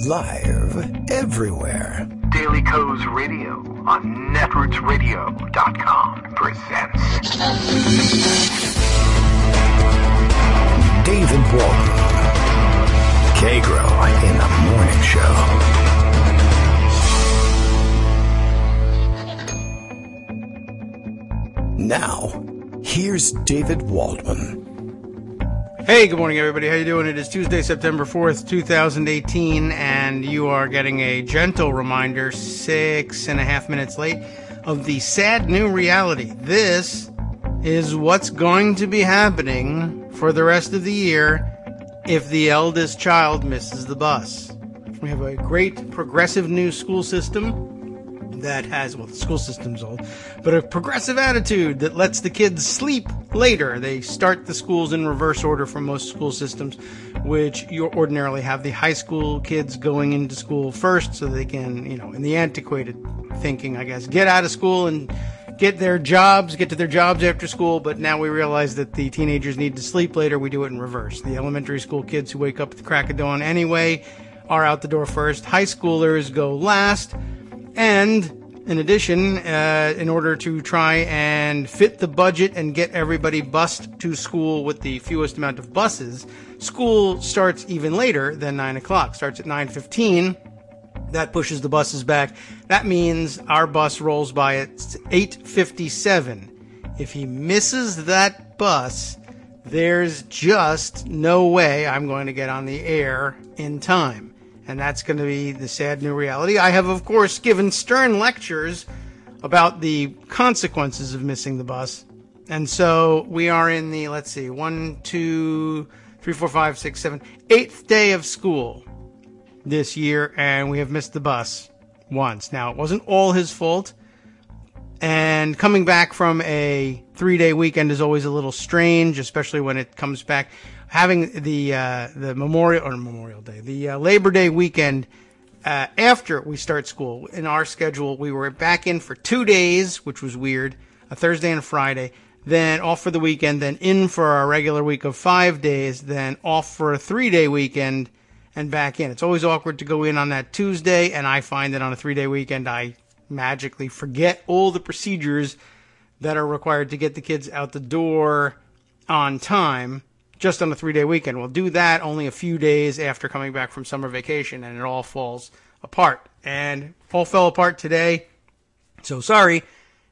Live everywhere. Daily Co's Radio on netrootsradio.com presents David Walton. Kagro in the Morning Show. Now, here's David Waldman. Hey, good morning, everybody. How you doing? It is Tuesday, September 4th, 2018, and you are getting a gentle reminder, 6.5 minutes late, of the sad new reality. This is what's going to be happening for the rest of the year if the eldest child misses the bus. We have a great progressive new school system that has, well, the school system's old, but a progressive attitude that lets the kids sleep later. They start the schools in reverse order from most school systems, which you ordinarily have the high school kids going into school first so they can, in the antiquated thinking, I guess, get out of school and get to their jobs after school. But now we realize that the teenagers need to sleep later. We do it in reverse. The elementary school kids who wake up at the crack of dawn anyway are out the door first. High schoolers go last. And in addition, in order to try and fit the budget and get everybody bused to school with the fewest amount of buses, school starts even later than 9 o'clock. Starts at 9:15. That pushes the buses back. That means our bus rolls by at 8:57. If he misses that bus, there's just no way I'm going to get on the air in time. And that's going to be the sad new reality. I have, of course, given stern lectures about the consequences of missing the bus. And so we are in the, 8th day of school this year, and we have missed the bus once. Now, it wasn't all his fault. And coming back from a 3-day weekend is always a little strange, especially when it comes back. Having the Memorial Day, the Labor Day weekend after we start school in our schedule, we were back in for 2 days, which was weird, a Thursday and a Friday, then off for the weekend, then in for our regular week of 5 days, then off for a 3-day weekend and back in. It's always awkward to go in on that Tuesday, and I find that on a 3-day weekend, I magically forget all the procedures that are required to get the kids out the door on time. Just on a 3-day weekend. We'll do that only a few days after coming back from summer vacation, and it all falls apart. And all fell apart today. So sorry.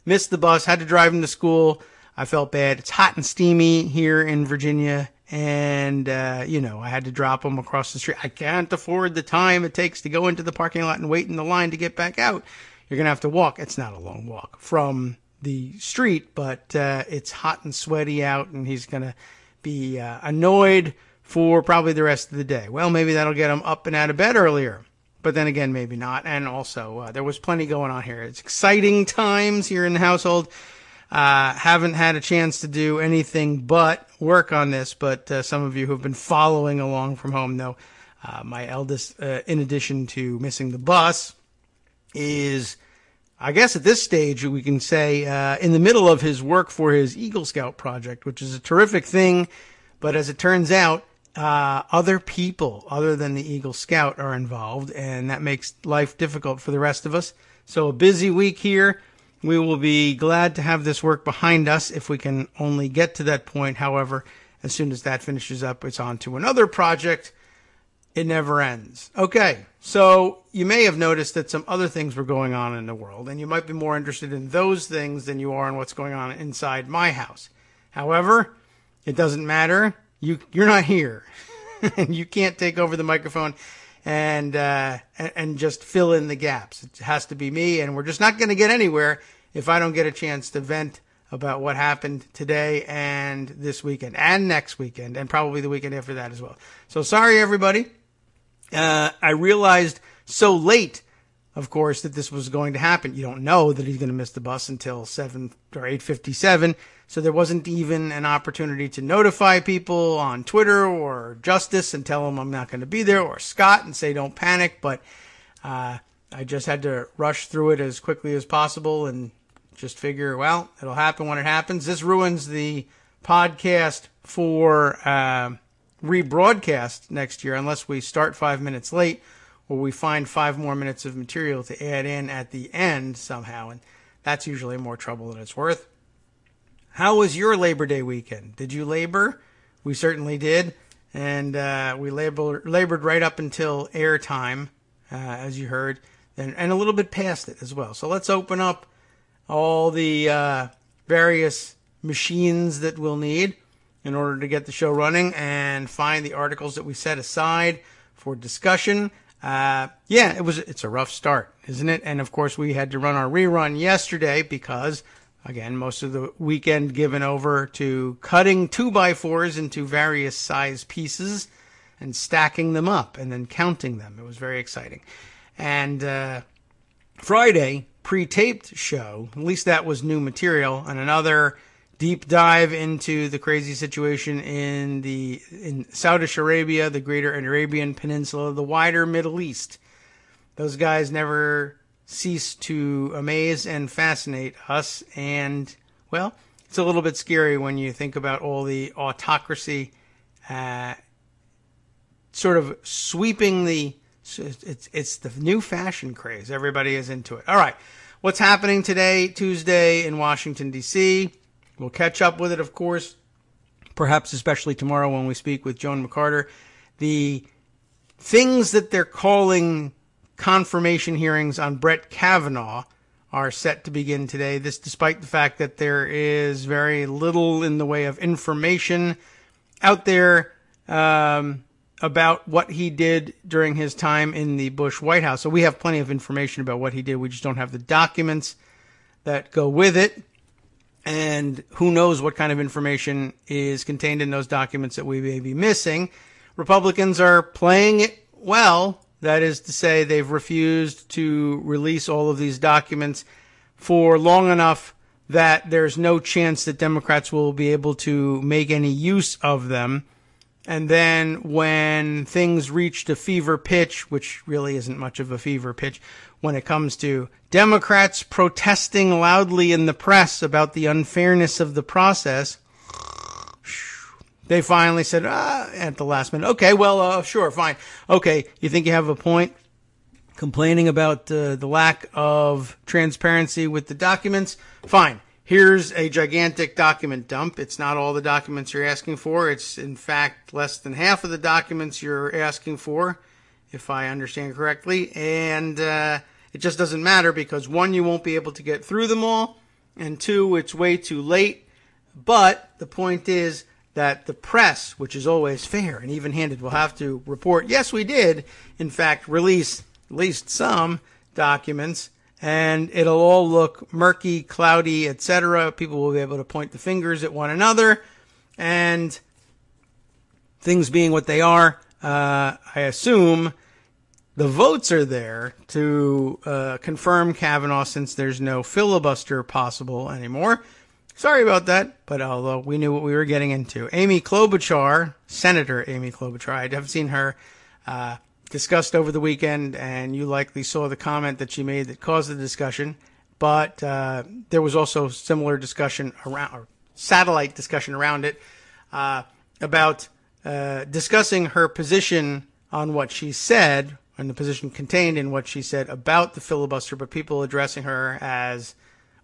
Missed the bus. Had to drive him to school. I felt bad. It's hot and steamy here in Virginia. And, I had to drop him across the street. I can't afford the time it takes to go into the parking lot and wait in the line to get back out. You're going to have to walk. It's not a long walk from the street, but it's hot and sweaty out, and he's going to be annoyed for probably the rest of the day. Well, maybe that'll get him up and out of bed earlier, but then again, maybe not. And also, there was plenty going on here. It's exciting times here in the household. Haven't had a chance to do anything but work on this, but some of you who have been following along from home know my eldest, in addition to missing the bus, is, I guess at this stage, we can say, in the middle of his work for his Eagle Scout project, which is a terrific thing. But as it turns out, other people other than the Eagle Scout are involved, and that makes life difficult for the rest of us. So a busy week here. We will be glad to have this work behind us if we can only get to that point. However, as soon as that finishes up, it's on to another project. It never ends. Okay, so you may have noticed that some other things were going on in the world, and you might be more interested in those things than you are in what's going on inside my house. However, it doesn't matter. You're not here, and you can't take over the microphone and just fill in the gaps. It has to be me, and we're just not going to get anywhere if I don't get a chance to vent about what happened today and this weekend and next weekend and probably the weekend after that as well. So sorry, everybody. I realized so late, of course, that this was going to happen. You don't know that he's going to miss the bus until 7 or 8:57. So there wasn't even an opportunity to notify people on Twitter or Justice and tell them I'm not going to be there, or Scott and say don't panic. But I just had to rush through it as quickly as possible and just figure, well, it'll happen when it happens. This ruins the podcast for rebroadcast next year unless we start 5 minutes late or we find 5 more minutes of material to add in at the end somehow, and that's usually more trouble than it's worth. How was your Labor Day weekend? Did you labor? We certainly did, and we labored right up until airtime, as you heard, and a little bit past it as well. So let's open up all the various machines that we'll need in order to get the show running and find the articles that we set aside for discussion. It's a rough start, isn't it? And of course we had to run our rerun yesterday because, again, most of the weekend given over to cutting 2x4s into various size pieces and stacking them up and then counting them. It was very exciting. And Friday, pre-taped show, at least that was new material, and another deep dive into the crazy situation in Saudi Arabia, the greater Arabian Peninsula, the wider Middle East. Those guys never cease to amaze and fascinate us, and, well, it's a little bit scary when you think about all the autocracy sort of sweeping it's the new fashion craze. Everybody is into it. All right, what's happening today, Tuesday, in Washington, D.C.? We'll catch up with it, of course, perhaps especially tomorrow when we speak with Joan McCarter. The things that they're calling confirmation hearings on Brett Kavanaugh are set to begin today. This despite the fact that there is very little in the way of information out there about what he did during his time in the Bush White House. So we have plenty of information about what he did. We just don't have the documents that go with it. And who knows what kind of information is contained in those documents that we may be missing. Republicans are playing it well. That is to say, they've refused to release all of these documents for long enough that there's no chance that Democrats will be able to make any use of them. And then when things reached a fever pitch, which really isn't much of a fever pitch, when it comes to Democrats protesting loudly in the press about the unfairness of the process, they finally said, at the last minute, okay, well, sure, fine. Okay, you think you have a point? Complaining about the lack of transparency with the documents? Fine. Here's a gigantic document dump. It's not all the documents you're asking for. It's, in fact, less than half of the documents you're asking for, if I understand correctly. And it just doesn't matter because, one, you won't be able to get through them all, and two, it's way too late. But the point is that the press, which is always fair and even-handed, will have to report, yes, we did, in fact, release at least some documents, and it'll all look murky, cloudy, etc. People will be able to point the fingers at one another, and things being what they are, I assume the votes are there to confirm Kavanaugh since there's no filibuster possible anymore. Sorry about that, but although we knew what we were getting into. Amy Klobuchar, Senator Amy Klobuchar, I haven't seen her discussed over the weekend, and you likely saw the comment that she made that caused the discussion. But there was also similar discussion around, or satellite discussion around it, about discussing her position on what she said, and the position contained in what she said about the filibuster, but people addressing her as,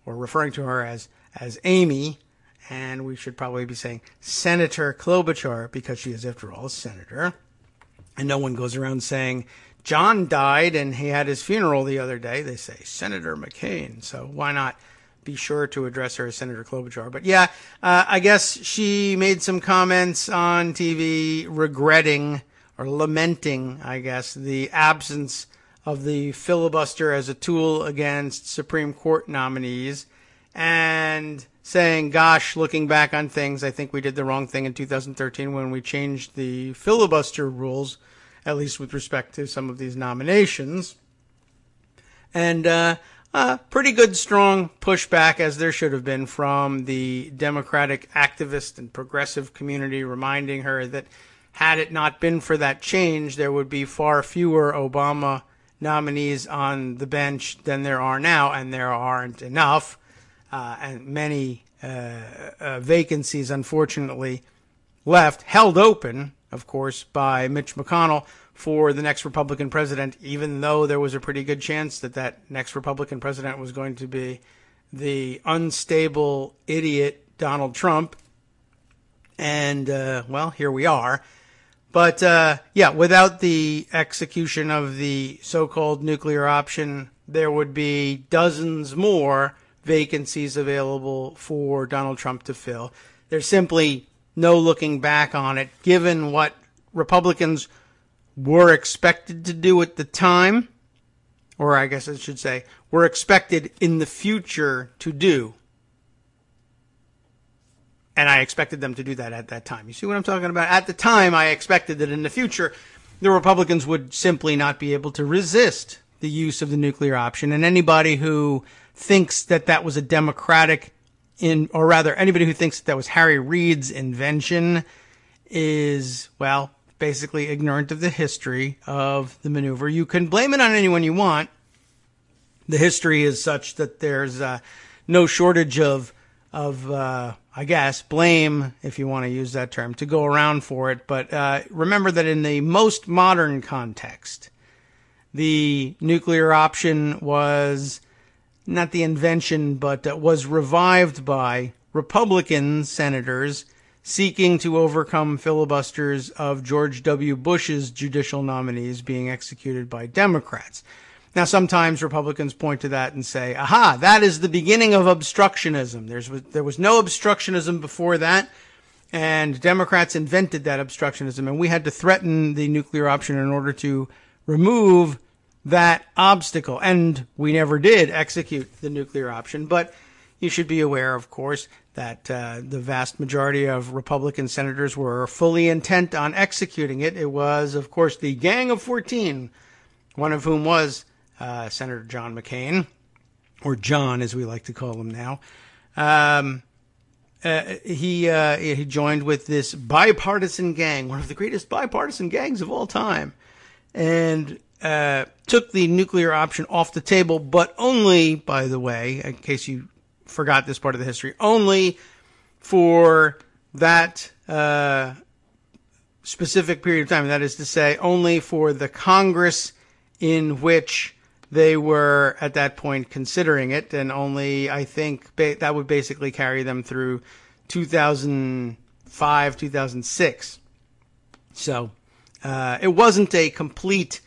or referring to her as Amy, and we should probably be saying Senator Klobuchar, because she is, after all, a senator. And no one goes around saying, John died and he had his funeral the other day. They say, Senator McCain. So why not be sure to address her as Senator Klobuchar? But yeah, I guess she made some comments on TV regretting or lamenting, I guess, the absence of the filibuster as a tool against Supreme Court nominees, and saying, gosh, looking back on things, I think we did the wrong thing in 2013 when we changed the filibuster rules, at least with respect to some of these nominations. And pretty good, strong pushback, as there should have been, from the Democratic activist and progressive community, reminding her that had it not been for that change, there would be far fewer Obama nominees on the bench than there are now, and there aren't enough. And many vacancies, unfortunately, left, held open, of course, by Mitch McConnell, for the next Republican president, even though there was a pretty good chance that that next Republican president was going to be the unstable idiot Donald Trump. And, well, here we are. But, yeah, without the execution of the so-called nuclear option, there would be dozens more vacancies available for Donald Trump to fill. There's simply no looking back on it, given what Republicans were expected to do at the time, or I guess I should say, were expected in the future to do. And I expected them to do that at that time. You see what I'm talking about? At the time, I expected that in the future, the Republicans would simply not be able to resist the use of the nuclear option. And anybody who thinks that that was a Democratic, or rather, anybody who thinks that was Harry Reid's invention is, well, basically ignorant of the history of the maneuver. You can blame it on anyone you want. The history is such that there's no shortage of I guess, blame, if you want to use that term, to go around for it. But remember that in the most modern context, the nuclear option was not the invention, but was revived by Republican senators seeking to overcome filibusters of George W. Bush's judicial nominees being executed by Democrats. Now, sometimes Republicans point to that and say, aha, that is the beginning of obstructionism. There was no obstructionism before that, and Democrats invented that obstructionism, and we had to threaten the nuclear option in order to remove that obstacle. And we never did execute the nuclear option, but you should be aware, of course, that the vast majority of Republican senators were fully intent on executing it. It was, of course, the Gang of 14, one of whom was Senator John McCain, or John as we like to call him now. He joined with this bipartisan gang, one of the greatest bipartisan gangs of all time, and took the nuclear option off the table, but only, by the way, in case you forgot this part of the history, only for that specific period of time. That is to say, only for the Congress in which they were at that point considering it, and only, I think, that would basically carry them through 2005, 2006. So it wasn't a complete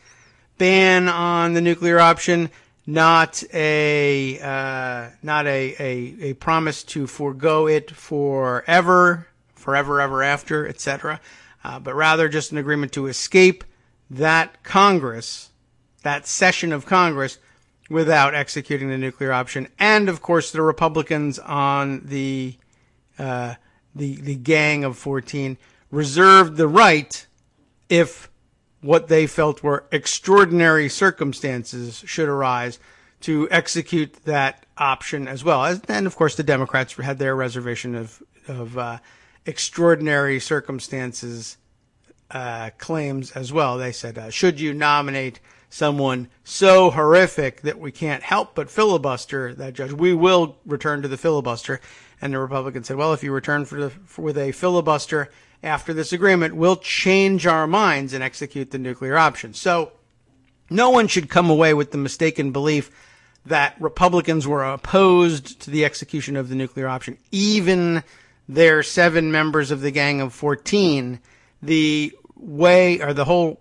ban on the nuclear option, not a promise to forego it forever ever after, etc., but rather just an agreement to escape that Congress, that session of Congress, without executing the nuclear option. And of course, the Republicans on the Gang of 14 reserved the right, if what they felt were extraordinary circumstances should arise, to execute that option as well. And of course, the Democrats had their reservation of extraordinary circumstances claims as well. They said, should you nominate someone so horrific that we can't help but filibuster that judge, we will return to the filibuster. And the Republicans said, well, if you return with a filibuster after this agreement, we'll change our minds and execute the nuclear option. So no one should come away with the mistaken belief that Republicans were opposed to the execution of the nuclear option. Even their 7 members of the Gang of 14, the way, or the whole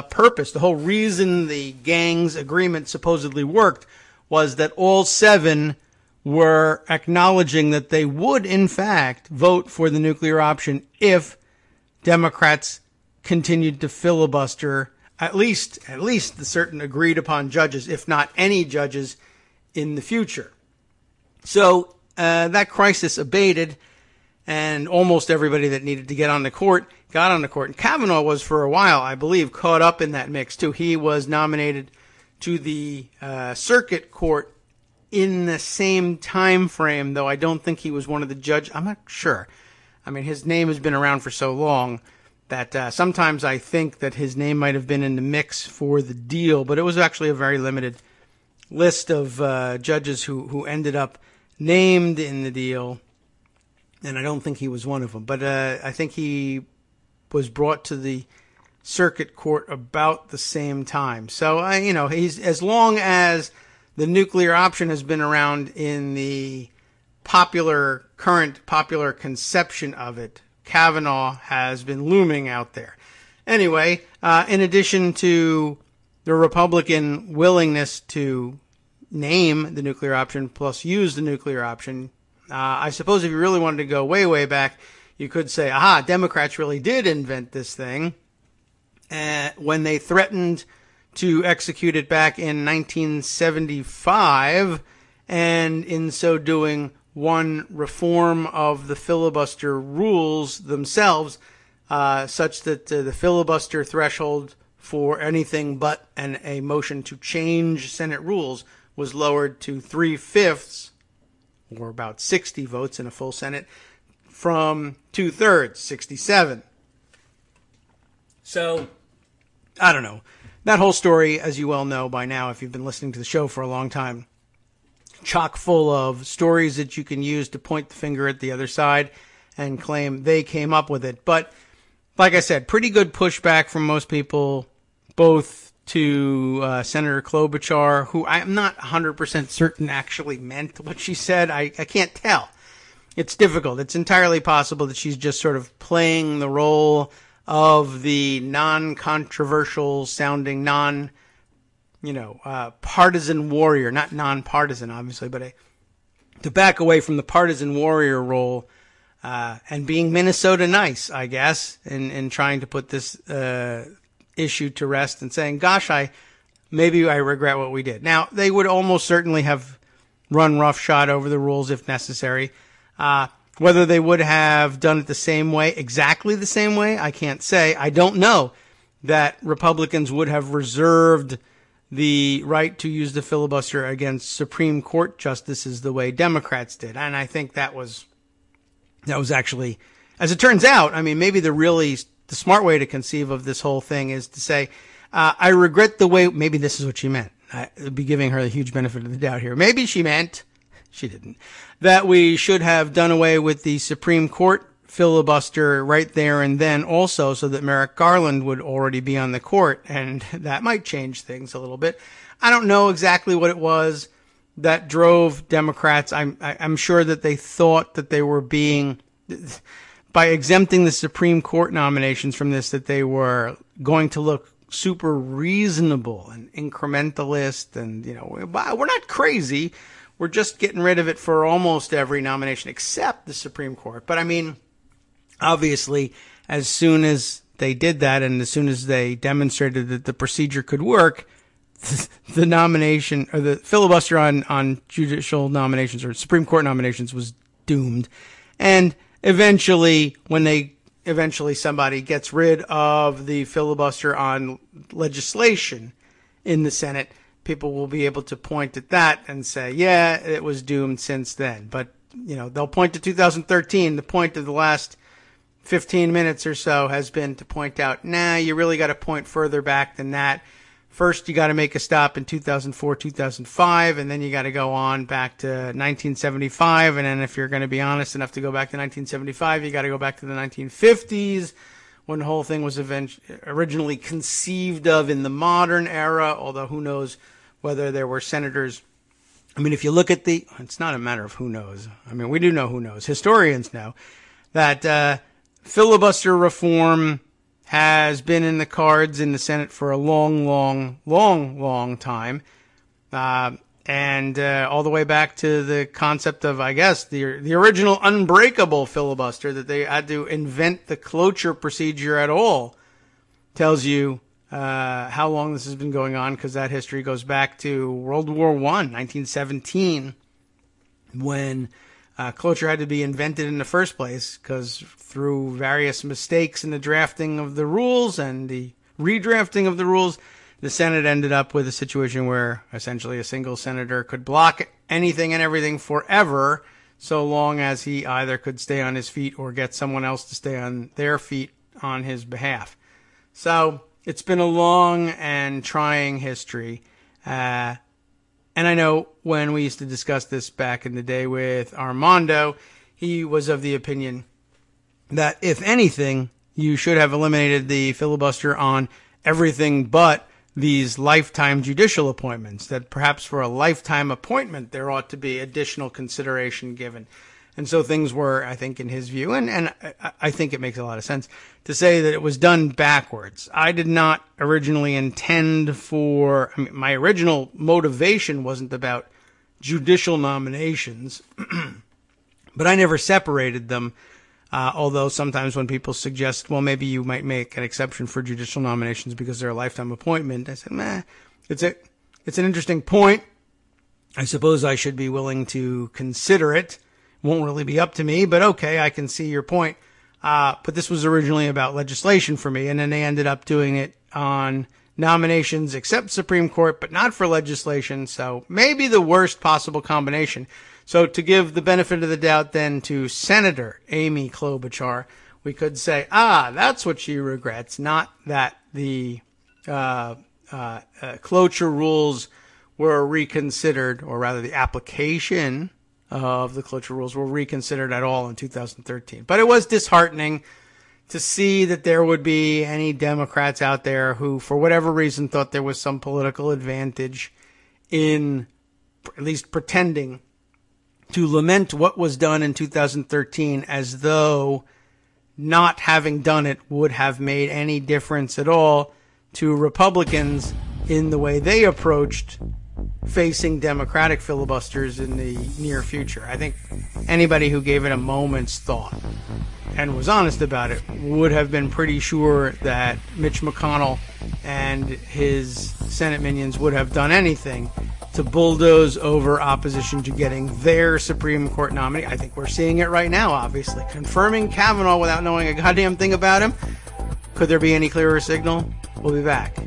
purpose, the whole reason the gang's agreement supposedly worked was that all 7 were acknowledging that they would, in fact, vote for the nuclear option if Democrats continued to filibuster at least the certain agreed upon judges, if not any judges, in the future. So that crisis abated, and almost everybody that needed to get on the court got on the court. And Kavanaugh was, for a while, I believe, caught up in that mix too. He was nominated to the circuit court in the same time frame, though I don't think he was one of the judges. I'm not sure. I mean, his name has been around for so long that sometimes I think that his name might have been in the mix for the deal, but it was actually a very limited list of judges who ended up named in the deal, and I don't think he was one of them. But I think he was brought to the circuit court about the same time. So, he's, as long as the nuclear option has been around in the current popular conception of it, Kavanaugh has been looming out there. Anyway, in addition to the Republican willingness to name the nuclear option plus use the nuclear option, I suppose if you really wanted to go way, way back, you could say, Democrats really did invent this thing when they threatened to execute it back in 1975, and in so doing, one reform of the filibuster rules themselves, such that the filibuster threshold for anything but a motion to change Senate rules was lowered to 3/5, or about 60 votes in a full Senate, from 2/3, 67. So, I don't know. That whole story, as you well know by now, if you've been listening to the show for a long time, chock full of stories that you can use to point the finger at the other side and claim they came up with it. But, like I said, pretty good pushback from most people, both to Senator Klobuchar, who I'm not 100% certain actually meant what she said. I can't tell. It's difficult. It's entirely possible that she's just sort of playing the role of the non-controversial sounding, partisan warrior, not non-partisan, obviously, but to back away from the partisan warrior role, and being Minnesota nice, I guess, in trying to put this, issue to rest and saying, gosh, maybe I regret what we did. Now, they would almost certainly have run roughshod over the rules if necessary. Whether they would have done it the same way, exactly the same way, I can't say. I don't know that Republicans would have reserved the right to use the filibuster against Supreme Court justices the way Democrats did. And I think that was actually, as it turns out, maybe the smart way to conceive of this whole thing is to say, I regret the way, maybe this is what she meant. I'd be giving her the huge benefit of the doubt here. Maybe she meant, she didn't, that we should have done away with the Supreme Court filibuster right there and then also, so that Merrick Garland would already be on the court, and that might change things a little bit. I don't know exactly what it was that drove Democrats. I'm sure that they thought that they were being, by exempting the Supreme Court nominations from this, that they were going to look super reasonable and incrementalist, and we're not crazy. We're just getting rid of it for almost every nomination except the Supreme Court. But obviously, as soon as they did that and as soon as they demonstrated that the procedure could work, the nomination or the filibuster on judicial nominations or Supreme Court nominations was doomed. And eventually, somebody gets rid of the filibuster on legislation in the Senate, people will be able to point at that and say, yeah, it was doomed since then. But, they'll point to 2013. The point of the last 15 minutes or so has been to point out, you really got to point further back than that. First, you got to make a stop in 2004, 2005, and then you got to go on back to 1975. And then if you're going to be honest enough to go back to 1975, you got to go back to the 1950s, when the whole thing was originally conceived of in the modern era, although who knows whether there were senators. If you look at it's not a matter of who knows. We do know who knows. Historians know that filibuster reform has been in the cards in the Senate for a long, long, long, long time. And all the way back to the concept of, I guess, the original unbreakable filibuster, that they had to invent the cloture procedure at all, tells you how long this has been going on, because that history goes back to World War I, 1917, when cloture had to be invented in the first place, because through various mistakes in the drafting of the rules and the redrafting of the rules, the Senate ended up with a situation where essentially a single senator could block anything and everything forever, so long as he either could stay on his feet or get someone else to stay on their feet on his behalf. So it's been a long and trying history. And I know when we used to discuss this back in the day with Armando, he was of the opinion that, if anything, you should have eliminated the filibuster on everything but these lifetime judicial appointments, that perhaps for a lifetime appointment there ought to be additional consideration given. And so things were, I think, in his view, and I think it makes a lot of sense to say that it was done backwards. I did not originally intend for, my original motivation wasn't about judicial nominations, but I never separated them. Although sometimes when people suggest, well, maybe you might make an exception for judicial nominations because they're a lifetime appointment, I said, it's an interesting point. I suppose I should be willing to consider it. Won't really be up to me, but okay, I can see your point. But this was originally about legislation for me, and then they ended up doing it on nominations except Supreme Court, but not for legislation, so maybe the worst possible combination. So to give the benefit of the doubt then to Senator Amy Klobuchar, we could say, that's what she regrets, not that the cloture rules were reconsidered, or rather the application of the cloture rules were reconsidered at all in 2013. But it was disheartening to see that there would be any Democrats out there who, for whatever reason, thought there was some political advantage in at least pretending to lament what was done in 2013 as though not having done it would have made any difference at all to Republicans in the way they approached facing Democratic filibusters in the near future. I think anybody who gave it a moment's thought and was honest about it would have been pretty sure that Mitch McConnell and his Senate minions would have done anything to bulldoze over opposition to getting their Supreme Court nominee. I think we're seeing it right now, obviously. Confirming Kavanaugh without knowing a goddamn thing about him. Could there be any clearer signal? We'll be back.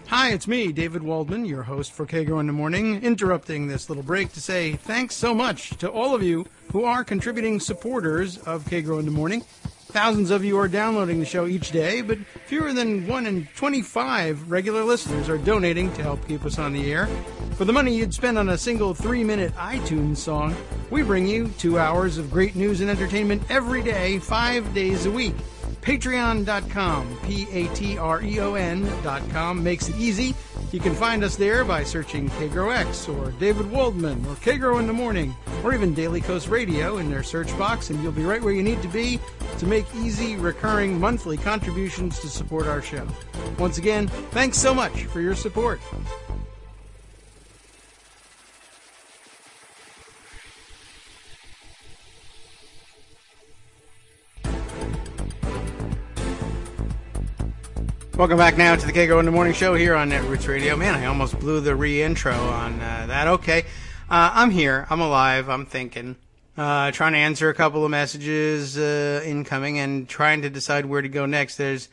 Hi, it's me, David Waldman, your host for Kagro in the Morning, interrupting this little break to say thanks so much to all of you who are contributing supporters of Kagro in the Morning. Thousands of you are downloading the show each day, but fewer than 1 in 25 regular listeners are donating to help keep us on the air. For the money you'd spend on a single 3-minute iTunes song, we bring you 2 hours of great news and entertainment every day, 5 days a week. Patreon.com, Patreon.com makes it easy. You can find us there by searching KagroX or David Waldman or Kagro in the Morning or even Daily Coast Radio in their search box, and you'll be right where you need to be to make easy, recurring monthly contributions to support our show. Once again, thanks so much for your support. Welcome back now to the Kagro in the Morning Show here on Netroots Radio. Man, I almost blew the re-intro on that. Okay, I'm here. I'm alive. I'm thinking. Trying to answer a couple of messages incoming and trying to decide where to go next. There's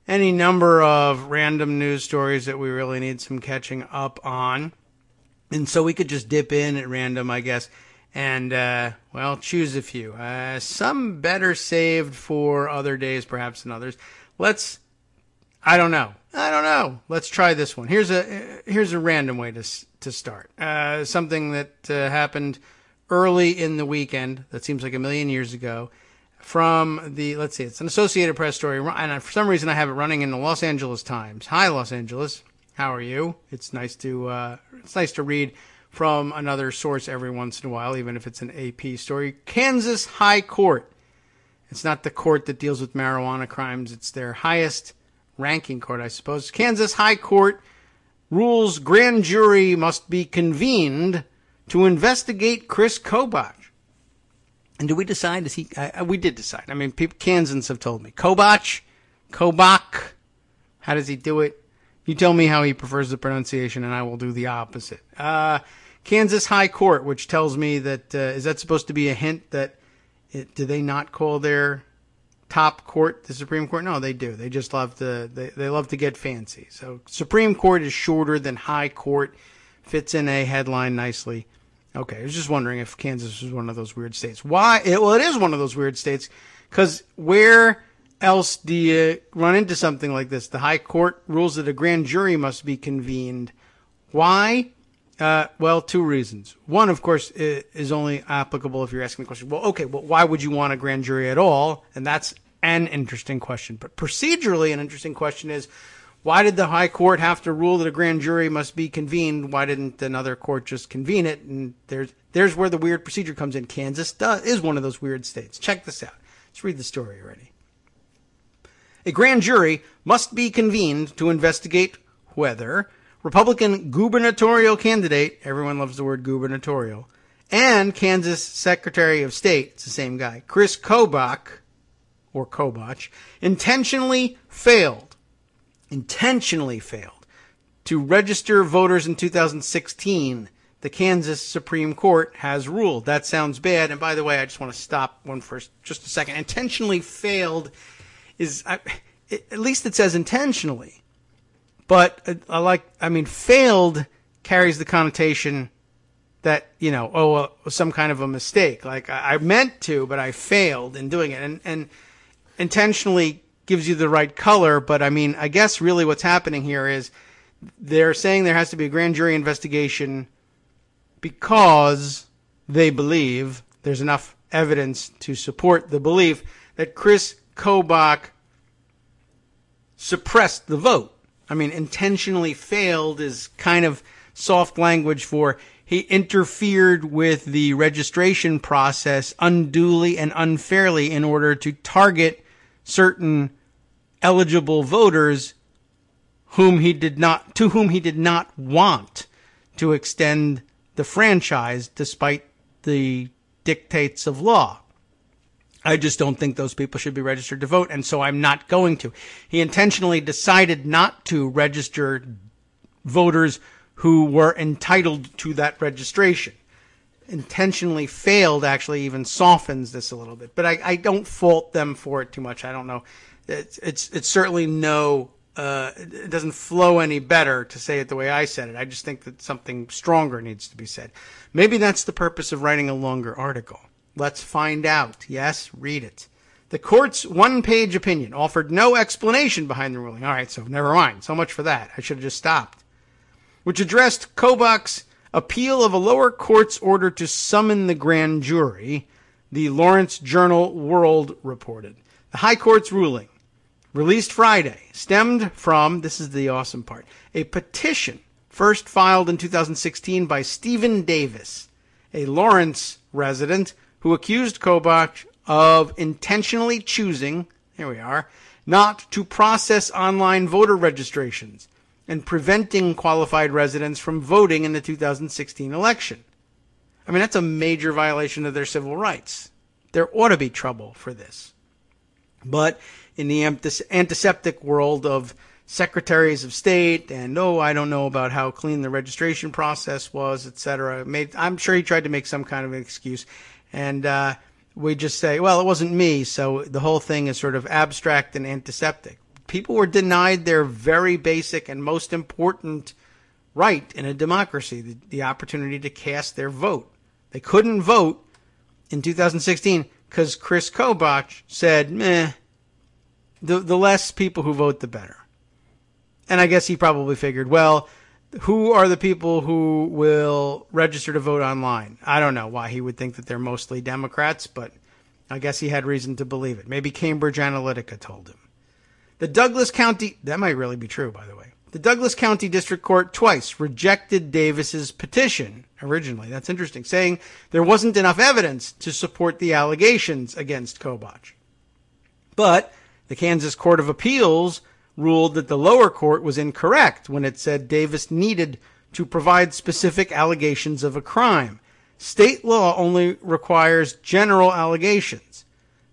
any number of random news stories that we really need some catching up on. And so we could just dip in at random, I guess, and, choose a few. Some better saved for other days, perhaps, than others. I don't know. Let's try this one. Here's a random way to start. Something that happened early in the weekend that seems like a million years ago from it's an Associated Press story, and for some reason I have it running in the Los Angeles Times. Hi, Los Angeles. How are you? It's nice to read from another source every once in a while, even if it's an AP story. Kansas High Court. It's not the court that deals with marijuana crimes. It's their highest ranking court, I suppose. Kansas High Court rules grand jury must be convened to investigate Chris Kobach. And did we decide? We did decide. I mean, Kansans have told me. Kobach? How does he do it? You tell me how he prefers the pronunciation, and I will do the opposite. Kansas High Court, which tells me that, is that supposed to be a hint that, do they not call their top court the Supreme Court? No, they do. They just love to, they love to get fancy. So Supreme Court is shorter than High Court, fits in a headline nicely. Okay, I was just wondering if Kansas was one of those weird states. Why? Well, it is one of those weird states, because where else do you run into something like this? The High Court rules that a grand jury must be convened. Why? Well, two reasons. One, of course, is only applicable if you're asking the question, well, okay, well, why would you want a grand jury at all? And that's an interesting question. But procedurally, an interesting question is, why did the high court have to rule that a grand jury must be convened? Why didn't another court just convene it? And there's where the weird procedure comes in. Kansas is one of those weird states. Check this out. Let's read the story already. A grand jury must be convened to investigate whether Republican gubernatorial candidate, everyone loves the word gubernatorial, and Kansas Secretary of State, it's the same guy, Chris Kobach, or Kobach, intentionally failed to register voters in 2016. The Kansas Supreme Court has ruled. That sounds bad. And by the way, I just want to stop one for just a second. Intentionally failed is, at least it says intentionally. But failed carries the connotation that, some kind of a mistake. Like I meant to, but I failed in doing it. And intentionally gives you the right color. But I guess really what's happening here is they're saying there has to be a grand jury investigation because they believe there's enough evidence to support the belief that Chris Kobach suppressed the vote. Intentionally failed is kind of soft language for he interfered with the registration process unduly and unfairly in order to target certain eligible voters to whom he did not want to extend the franchise despite the dictates of law. I just don't think those people should be registered to vote, and so I'm not going to. He intentionally decided not to register voters who were entitled to that registration. Intentionally failed actually even softens this a little bit, but I don't fault them for it too much. I don't know. It's certainly it doesn't flow any better to say it the way I said it. I just think that something stronger needs to be said. Maybe that's the purpose of writing a longer article. Let's find out. Yes, read it. The court's one-page opinion offered no explanation behind the ruling. All right, so never mind. So much for that. I should have just stopped. Which addressed Kobach's appeal of a lower court's order to summon the grand jury, the Lawrence Journal-World reported. The high court's ruling, released Friday, stemmed from, this is the awesome part, a petition first filed in 2016 by Stephen Davis, a Lawrence resident who accused Kobach of intentionally choosing, here we are, not to process online voter registrations and preventing qualified residents from voting in the 2016 election. That's a major violation of their civil rights. There ought to be trouble for this. But in the antiseptic world of secretaries of state and, I don't know about how clean the registration process was, etc., I'm sure he tried to make some kind of an excuse. And we just say, well, it wasn't me, so the whole thing is sort of abstract and antiseptic. People were denied their very basic and most important right in a democracy, the opportunity to cast their vote. They couldn't vote in 2016 because Chris Kobach said, the less people who vote, the better. And I guess he probably figured, well, who are the people who will register to vote online? I don't know why he would think that they're mostly Democrats, but I guess he had reason to believe it. Maybe Cambridge Analytica told him. The Douglas County, that might really be true, by the way. The Douglas County District Court twice rejected Davis's petition originally. That's interesting, saying there wasn't enough evidence to support the allegations against Kobach. But the Kansas Court of Appeals ruled that the lower court was incorrect when it said Davis needed to provide specific allegations of a crime. State law only requires general allegations.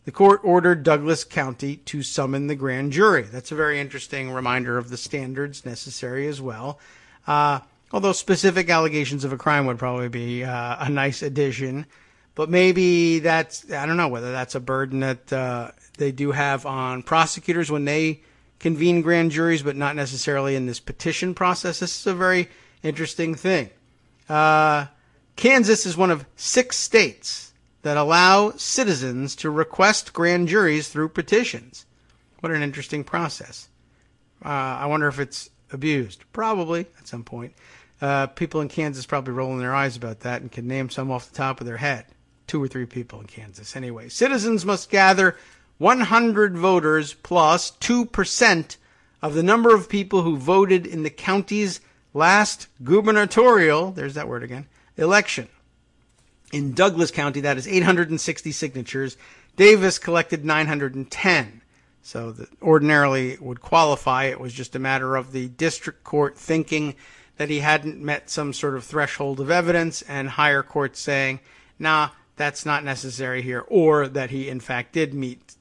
The court ordered Douglas County to summon the grand jury. That's a very interesting reminder of the standards necessary as well. Although specific allegations of a crime would probably be a nice addition. But maybe I don't know whether that's a burden that they do have on prosecutors when they convene grand juries, but not necessarily in this petition process. This is a very interesting thing. Kansas is one of 6 states that allow citizens to request grand juries through petitions. What an interesting process. I wonder if it's abused. Probably at some point. People in Kansas probably rolling their eyes about that and can name some off the top of their head. 2 or 3 people in Kansas. Anyway, citizens must gather 100 voters plus 2% of the number of people who voted in the county's last gubernatorial, there's that word again, election. In Douglas County, that is 860 signatures. Davis collected 910. So that ordinarily would qualify. It was just a matter of the district court thinking that he hadn't met some sort of threshold of evidence, and higher courts saying, nah, that's not necessary here, or that he in fact did meet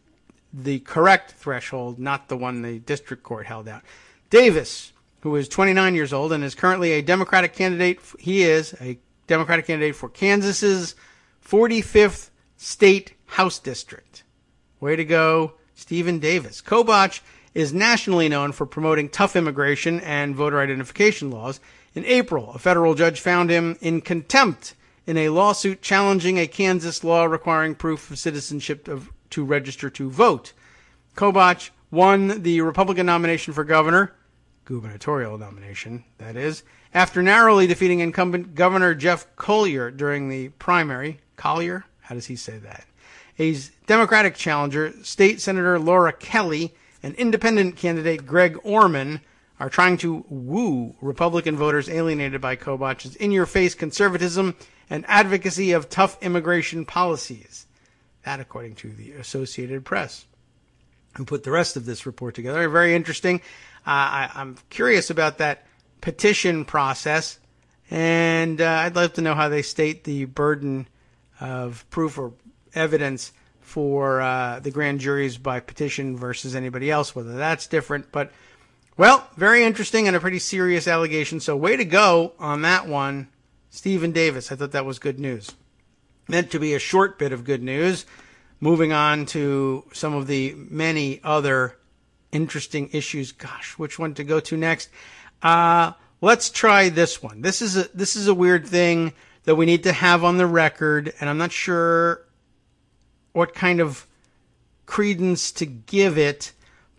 the correct threshold, not the one the district court held out. Davis, who is 29 years old and is currently a Democratic candidate, he is a Democratic candidate for Kansas's 45th state House district. Way to go, Stephen Davis. Kobach is nationally known for promoting tough immigration and voter identification laws. In April, a federal judge found him in contempt in a lawsuit challenging a Kansas law requiring proof of citizenship to register to vote. Kobach won the Republican nomination for governor, gubernatorial nomination, that is, after narrowly defeating incumbent Governor Jeff Collier during the primary. Collier? How does he say that? A Democratic challenger, State Senator Laura Kelly, and independent candidate Greg Orman are trying to woo Republican voters alienated by Kobach's in-your-face conservatism and advocacy of tough immigration policies. That, according to the Associated Press, who put the rest of this report together. Very interesting. I'm curious about that petition process, and I'd love to know how they state the burden of proof or evidence for the grand juries by petition versus anybody else, whether that's different. But, well, very interesting and a pretty serious allegation. So way to go on that one, Stephen Davis. I thought that was good news. Meant to be a short bit of good news. Moving on to some of the many other interesting issues. Gosh, which one to go to next? Let's try this one. This is a weird thing that we need to have on the record, and I'm not sure what kind of credence to give it,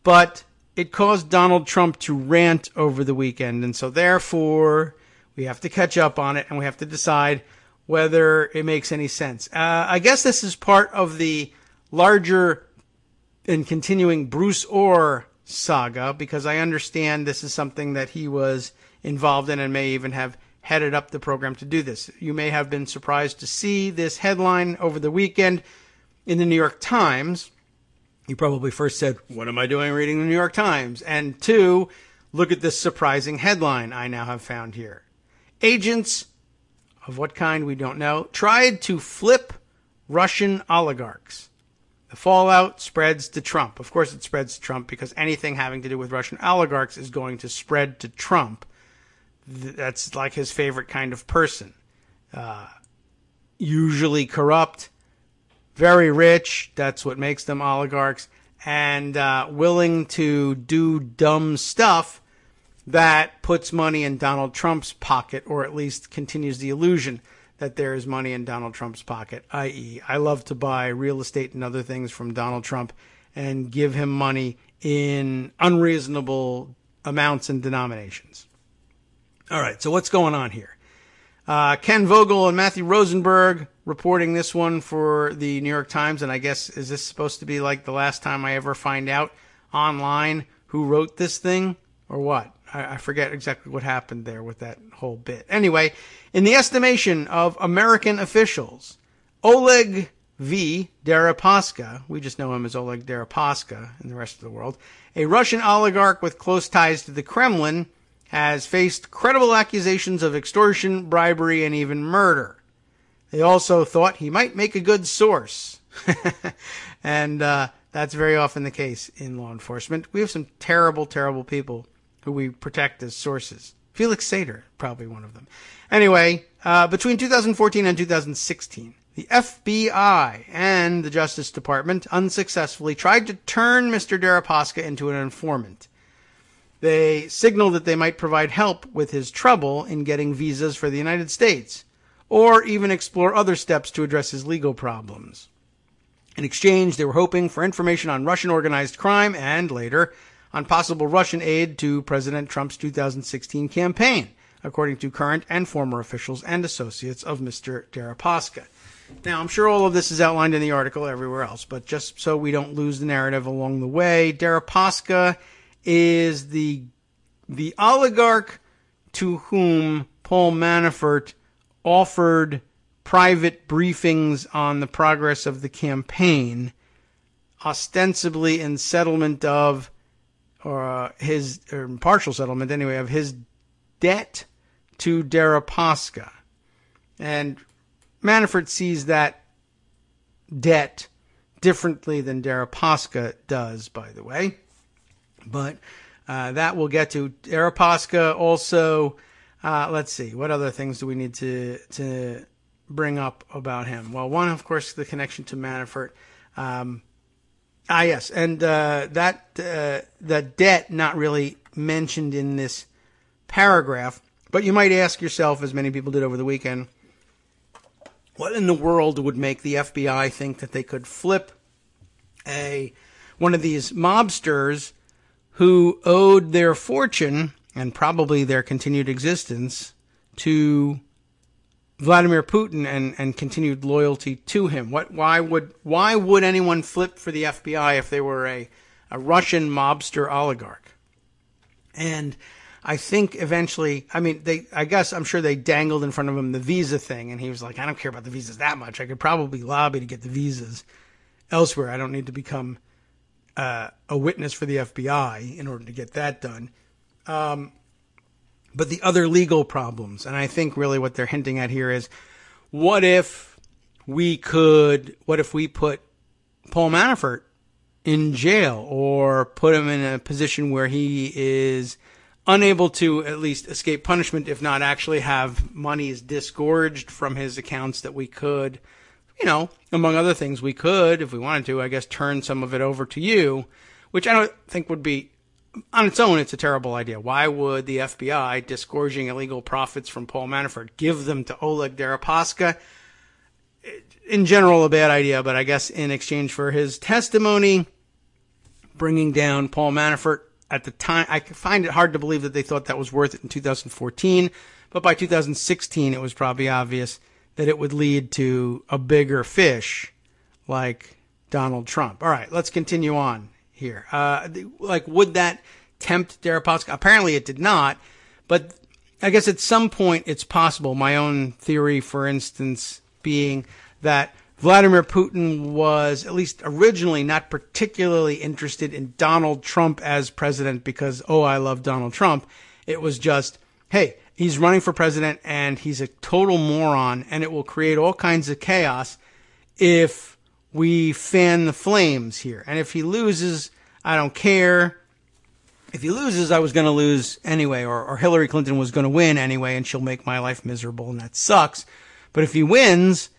but it caused Donald Trump to rant over the weekend, and so therefore we have to catch up on it, and we have to decide whether it makes any sense. I guess this is part of the larger and continuing Bruce Orr saga, because I understand this is something that he was involved in and may even have headed up the program to do this. You may have been surprised to see this headline over the weekend in the New York Times. You probably first said, what am I doing reading the New York Times? And 2, look at this surprising headline I now have found here. Agents of what kind we don't know tried to flip Russian oligarchs. The fallout spreads to Trump. Of course it spreads to Trump because anything having to do with Russian oligarchs is going to spread to Trump. That's like his favorite kind of person. Usually corrupt, very rich, that's what makes them oligarchs, and willing to do dumb stuff that puts money in Donald Trump's pocket, or at least continues the illusion that there is money in Donald Trump's pocket, i.e., I love to buy real estate and other things from Donald Trump and give him money in unreasonable amounts and denominations. All right, so what's going on here? Ken Vogel and Matthew Rosenberg reporting this one for the New York Times, and I guess, is this supposed to be like the last time I ever find out online who wrote this thing, or what? I forget exactly what happened there with that whole bit. Anyway, in the estimation of American officials, Oleg V. Deripaska, we just know him as Oleg Deripaska in the rest of the world, a Russian oligarch with close ties to the Kremlin, has faced credible accusations of extortion, bribery, and even murder. They also thought he might make a good source. And that's very often the case in law enforcement. We have some terrible, terrible people who we protect as sources. Felix Sater, probably one of them. Anyway, between 2014 and 2016, the FBI and the Justice Department unsuccessfully tried to turn Mr. Deripaska into an informant. They signaled that they might provide help with his trouble in getting visas for the United States, or even explore other steps to address his legal problems. In exchange, they were hoping for information on Russian organized crime and, later, on possible Russian aid to President Trump's 2016 campaign. according to current and former officials and associates of Mr. Deripaska. Now, I'm sure all of this is outlined in the article everywhere else, but just so we don't lose the narrative along the way, Deripaska is the oligarch to whom Paul Manafort offered private briefings on the progress of the campaign, ostensibly in settlement of, or partial settlement anyway, of his debt to Deripaska. And Manafort sees that debt differently than Deripaska does, by the way. But that we'll get to. Deripaska also, let's see, what other things do we need to bring up about him? Well, one, of course, the connection to Manafort. Yes, and that debt not really mentioned in this paragraph, but you might ask yourself, as many people did over the weekend, what in the world would make the FBI think that they could flip one of these mobsters who owed their fortune and probably their continued existence to Vladimir Putin and continued loyalty to him? Why would anyone flip for the FBI if they were a Russian mobster oligarch? And I think eventually, I'm sure they dangled in front of him the visa thing, and he was like, I don't care about the visas that much. I could probably lobby to get the visas elsewhere. I don't need to become a witness for the FBI in order to get that done. But the other legal problems, and I think really what they're hinting at here is, what if we put Paul Manafort in jail, or put him in a position where he is unable to at least escape punishment, if not actually have monies disgorged from his accounts that we could, among other things, we could, if we wanted to, I guess, turn some of it over to you, which I don't think would be, on its own, it's a terrible idea. Why would the FBI, disgorging illegal profits from Paul Manafort, give them to Oleg Deripaska? In general, a bad idea, but I guess in exchange for his testimony, bringing down Paul Manafort at the time, I find it hard to believe that they thought that was worth it in 2014, but by 2016, it was probably obvious that it would lead to a bigger fish like Donald Trump. All right, let's continue on here. Would that tempt Deripaska? Apparently it did not, but I guess at some point it's possible. My own theory, for instance, being that Vladimir Putin was, at least originally, not particularly interested in Donald Trump as president because, I love Donald Trump. It was just, hey, he's running for president and he's a total moron, and it will create all kinds of chaos if we fan the flames here. And if he loses, I don't care. If he loses, I was going to lose anyway, or Hillary Clinton was going to win anyway, and she'll make my life miserable, and that sucks. But if he wins,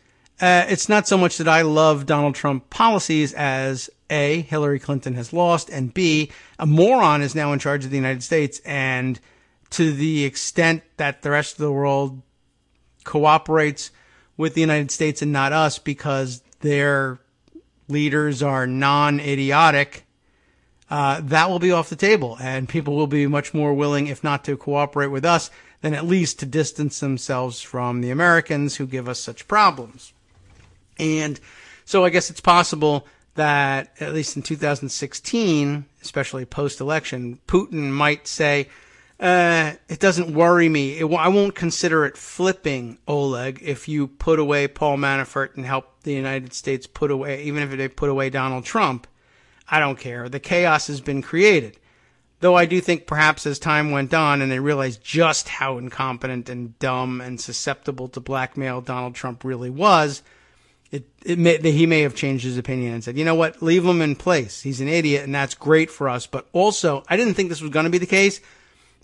it's not so much that I love Donald Trump policies as A, Hillary Clinton has lost, and B, a moron is now in charge of the United States, and to the extent that the rest of the world cooperates with the United States and not us because their leaders are non-idiotic, that will be off the table, and people will be much more willing, if not to cooperate with us, than at least to distance themselves from the Americans who give us such problems. And so I guess it's possible that, at least in 2016, especially post-election, Putin might say, it doesn't worry me. I won't consider it flipping, Oleg, if you put away Paul Manafort and help the United States put away, even if they put away Donald Trump. I don't care. The chaos has been created. Though I do think perhaps as time went on and they realized just how incompetent and dumb and susceptible to blackmail Donald Trump really was, he may have changed his opinion and said, you know what, leave him in place. He's an idiot, and that's great for us. But also, I didn't think this was going to be the case,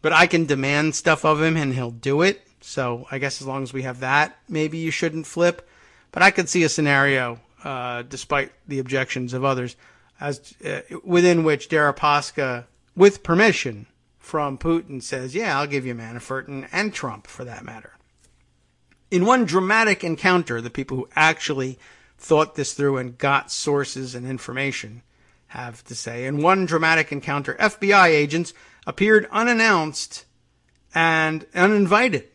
but I can demand stuff of him, and he'll do it. So I guess as long as we have that, maybe you shouldn't flip. But I could see a scenario, despite the objections of others, within which Deripaska, with permission from Putin, says, yeah, I'll give you Manafort and Trump, for that matter. In one dramatic encounter, the people who actually thought this through and got sources and information have to say, in one dramatic encounter, FBI agents appeared unannounced and uninvited,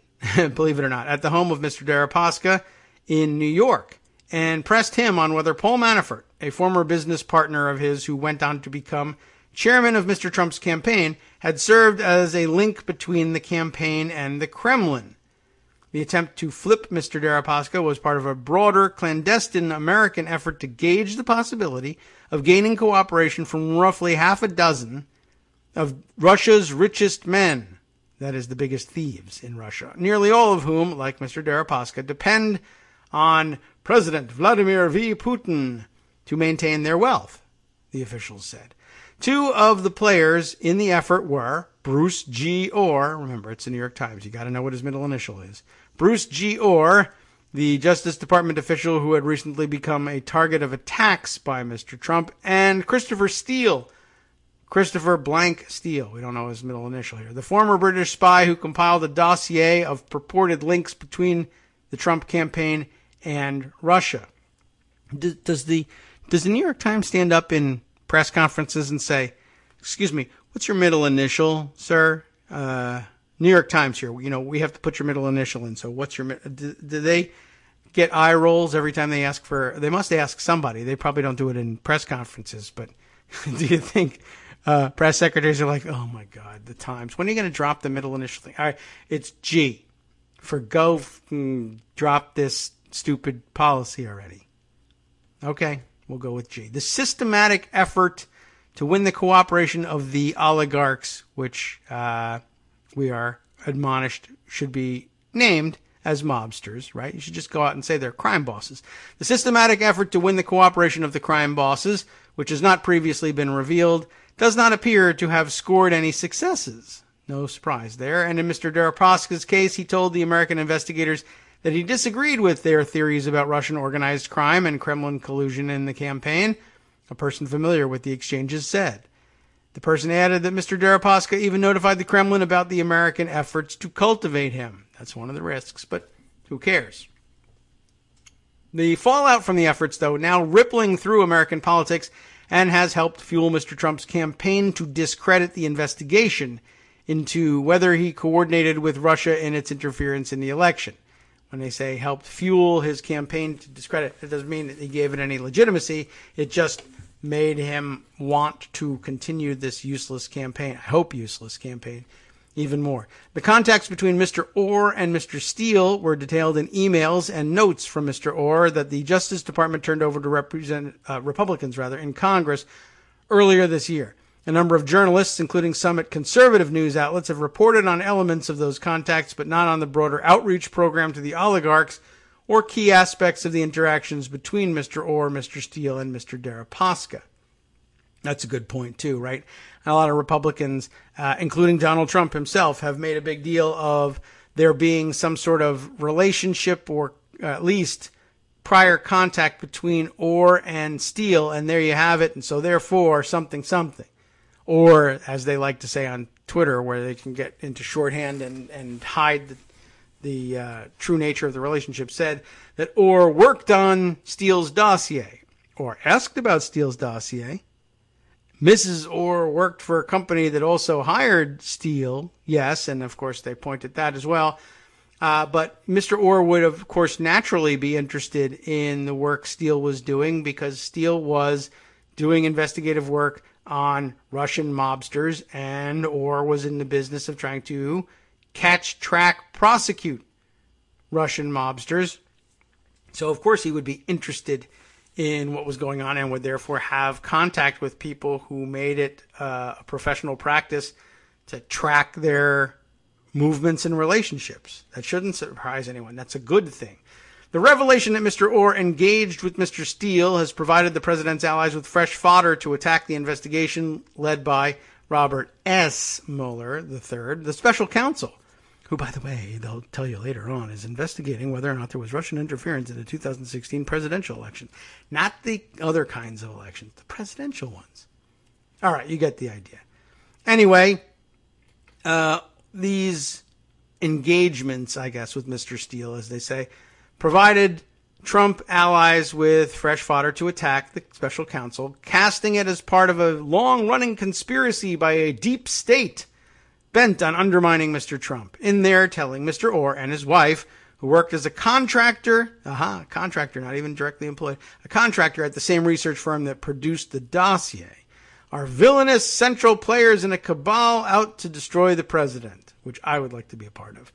believe it or not, at the home of Mr. Deripaska in New York, and pressed him on whether Paul Manafort, a former business partner of his who went on to become chairman of Mr. Trump's campaign, had served as a link between the campaign and the Kremlin. The attempt to flip Mr. Deripaska was part of a broader clandestine American effort to gauge the possibility of gaining cooperation from roughly half a dozen of Russia's richest men, that is, the biggest thieves in Russia, nearly all of whom, like Mr. Deripaska, depend on President Vladimir V. Putin to maintain their wealth, the officials said. Two of the players in the effort were Bruce G. Orr, remember it's the New York Times, you got to know what his middle initial is, Bruce G. Orr, the Justice Department official who had recently become a target of attacks by Mr. Trump, and Christopher Steele, Christopher blank Steele, we don't know his middle initial here, the former British spy who compiled a dossier of purported links between the Trump campaign and Russia. Does the New York Times stand up in press conferences and say, excuse me, what's your middle initial, sir? New York Times here. You know, we have to put your middle initial in. So what's your, do they get eye rolls every time they ask for, they must ask somebody. They probably don't do it in press conferences, but do you think press secretaries are like, oh my God, the Times, when are you going to drop the middle initial thing? All right, it's G for go drop this stupid policy already. Okay, we'll go with G. The systematic effort to win the cooperation of the oligarchs, which we are admonished should be named as mobsters, right? You should just go out and say they're crime bosses. The systematic effort to win the cooperation of the crime bosses, which has not previously been revealed, does not appear to have scored any successes. No surprise there. And in Mr. Deripaska's case, he told the American investigators that he disagreed with their theories about Russian organized crime and Kremlin collusion in the campaign. A person familiar with the exchanges said. The person added that Mr. Deripaska even notified the Kremlin about the American efforts to cultivate him. That's one of the risks, but who cares? The fallout from the efforts, though, now rippling through American politics and has helped fuel Mr. Trump's campaign to discredit the investigation into whether he coordinated with Russia in its interference in the election. When they say helped fuel his campaign to discredit, it doesn't mean that he gave it any legitimacy. It just made him want to continue this useless campaign, I hope useless campaign, even more. The contacts between Mr. Orr and Mr. Steele were detailed in emails and notes from Mr. Orr that the Justice Department turned over to Republicans in Congress earlier this year. A number of journalists, including some at conservative news outlets, have reported on elements of those contacts, but not on the broader outreach program to the oligarchs or key aspects of the interactions between Mr. Orr, Mr. Steele, and Mr. Deripaska. That's a good point, too, right? A lot of Republicans, including Donald Trump himself, have made a big deal of there being some sort of relationship or at least prior contact between Orr and Steele, and there you have it, and so therefore something. Or, as they like to say on Twitter, where they can get into shorthand and hide the true nature of the relationship, said that Orr worked on Steele's dossier, or asked about Steele's dossier. Mrs. Orr worked for a company that also hired Steele, yes, and of course they pointed that as well. But Mr. Orr would, of course, naturally be interested in the work Steele was doing because Steele was doing investigative work on Russian mobsters, and Orr was in the business of trying to catch, track, prosecute Russian mobsters. So, of course, he would be interested in what was going on and would therefore have contact with people who made it a professional practice to track their movements and relationships. That shouldn't surprise anyone. That's a good thing. The revelation that Mr. Orr engaged with Mr. Steele has provided the president's allies with fresh fodder to attack the investigation led by Robert S. Mueller III, the special counsel, who, by the way, they'll tell you later on, is investigating whether or not there was Russian interference in the 2016 presidential election. Not the other kinds of elections, the presidential ones. All right, you get the idea. Anyway, these engagements, I guess, with Mr. Steele, as they say, provided Trump allies with fresh fodder to attack the special counsel, casting it as part of a long-running conspiracy by a deep state bent on undermining Mr. Trump. In there, telling Mr. Orr and his wife, who worked as a contractor, not even directly employed, a contractor at the same research firm that produced the dossier, are villainous central players in a cabal out to destroy the president, which I would like to be a part of.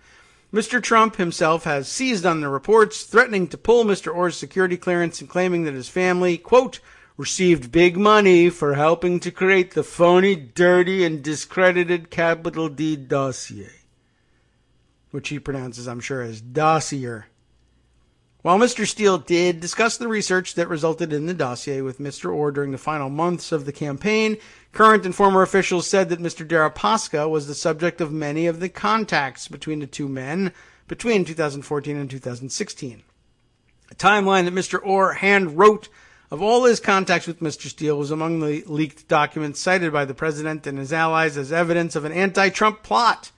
Mr. Trump himself has seized on the reports, threatening to pull Mr. Orr's security clearance and claiming that his family, quote, received big money for helping to create the phony, dirty, and discredited Capital D dossier, which he pronounces, I'm sure, as dossier. While Mr. Steele did discuss the research that resulted in the dossier with Mr. Orr during the final months of the campaign, current and former officials said that Mr. Deripaska was the subject of many of the contacts between the two men between 2014 and 2016. A timeline that Mr. Orr hand-wrote of all his contacts with Mr. Steele was among the leaked documents cited by the president and his allies as evidence of an anti-Trump plot.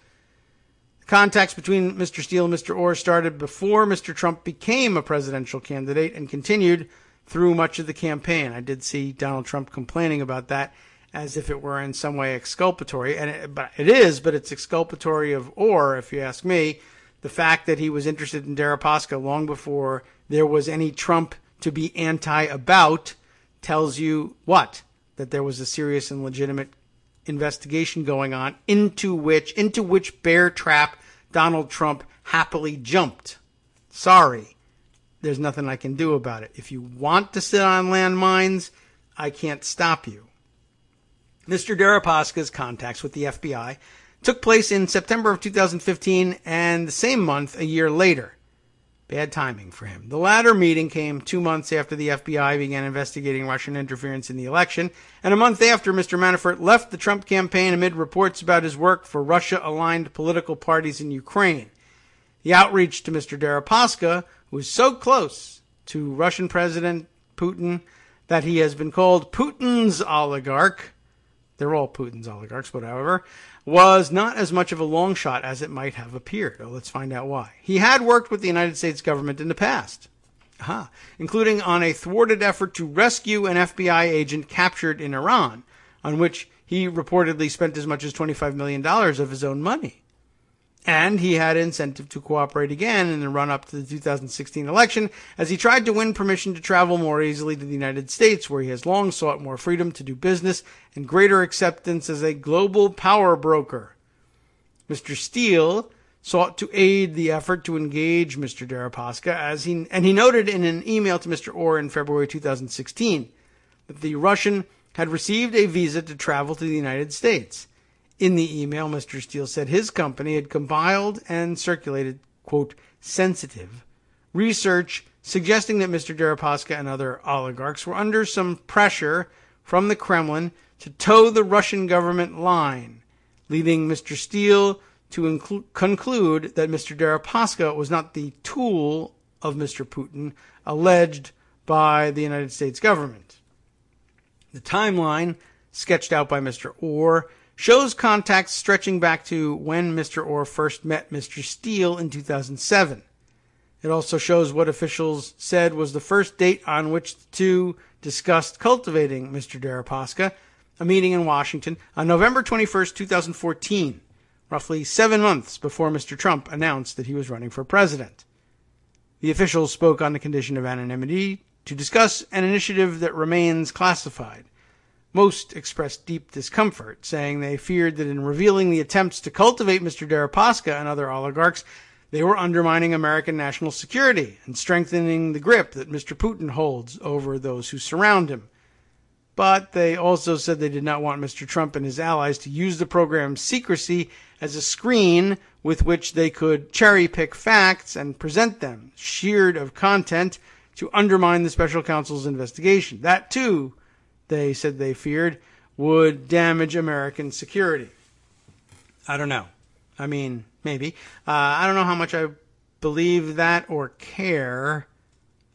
Contacts between Mr. Steele and Mr. Orr started before Mr. Trump became a presidential candidate and continued through much of the campaign. I did see Donald Trump complaining about that as if it were in some way exculpatory. But it's exculpatory of Orr, if you ask me. The fact that he was interested in Deripaska long before there was any Trump to be anti-about tells you what? That there was a serious and legitimate investigation going on into which bear trap Donald Trump happily jumped. Sorry, there's nothing I can do about it. If you want to sit on landmines, I can't stop you. Mr. Deripaska's contacts with the FBI took place in September of 2015 and the same month a year later. Bad timing for him. The latter meeting came 2 months after the FBI began investigating Russian interference in the election, and a month after Mr. Manafort left the Trump campaign amid reports about his work for Russia-aligned political parties in Ukraine. The outreach to Mr. Deripaska, who is so close to Russian President Putin that he has been called Putin's oligarch, they're all Putin's oligarchs, but however, was not as much of a long shot as it might have appeared. Well, let's find out why. He had worked with the United States government in the past, including on a thwarted effort to rescue an FBI agent captured in Iran, on which he reportedly spent as much as $25 million of his own money. And he had incentive to cooperate again in the run-up to the 2016 election as he tried to win permission to travel more easily to the United States, where he has long sought more freedom to do business and greater acceptance as a global power broker. Mr. Steele sought to aid the effort to engage Mr. Deripaska, and he noted in an email to Mr. Orr in February 2016 that the Russian had received a visa to travel to the United States. In the email, Mr. Steele said his company had compiled and circulated, quote, sensitive research suggesting that Mr. Deripaska and other oligarchs were under some pressure from the Kremlin to toe the Russian government line, leading Mr. Steele to conclude that Mr. Deripaska was not the tool of Mr. Putin alleged by the United States government. The timeline sketched out by Mr. Orr shows contacts stretching back to when Mr. Orr first met Mr. Steele in 2007. It also shows what officials said was the first date on which the two discussed cultivating Mr. Deripaska, a meeting in Washington on November 21st, 2014, roughly 7 months before Mr. Trump announced that he was running for president. The officials spoke on the condition of anonymity to discuss an initiative that remains classified. Most expressed deep discomfort, saying they feared that in revealing the attempts to cultivate Mr. Deripaska and other oligarchs, they were undermining American national security and strengthening the grip that Mr. Putin holds over those who surround him. But they also said they did not want Mr. Trump and his allies to use the program's secrecy as a screen with which they could cherry-pick facts and present them, sheared of content, to undermine the special counsel's investigation. That, too, they said they feared, would damage American security. I don't know. I mean, maybe. I don't know how much I believe that or care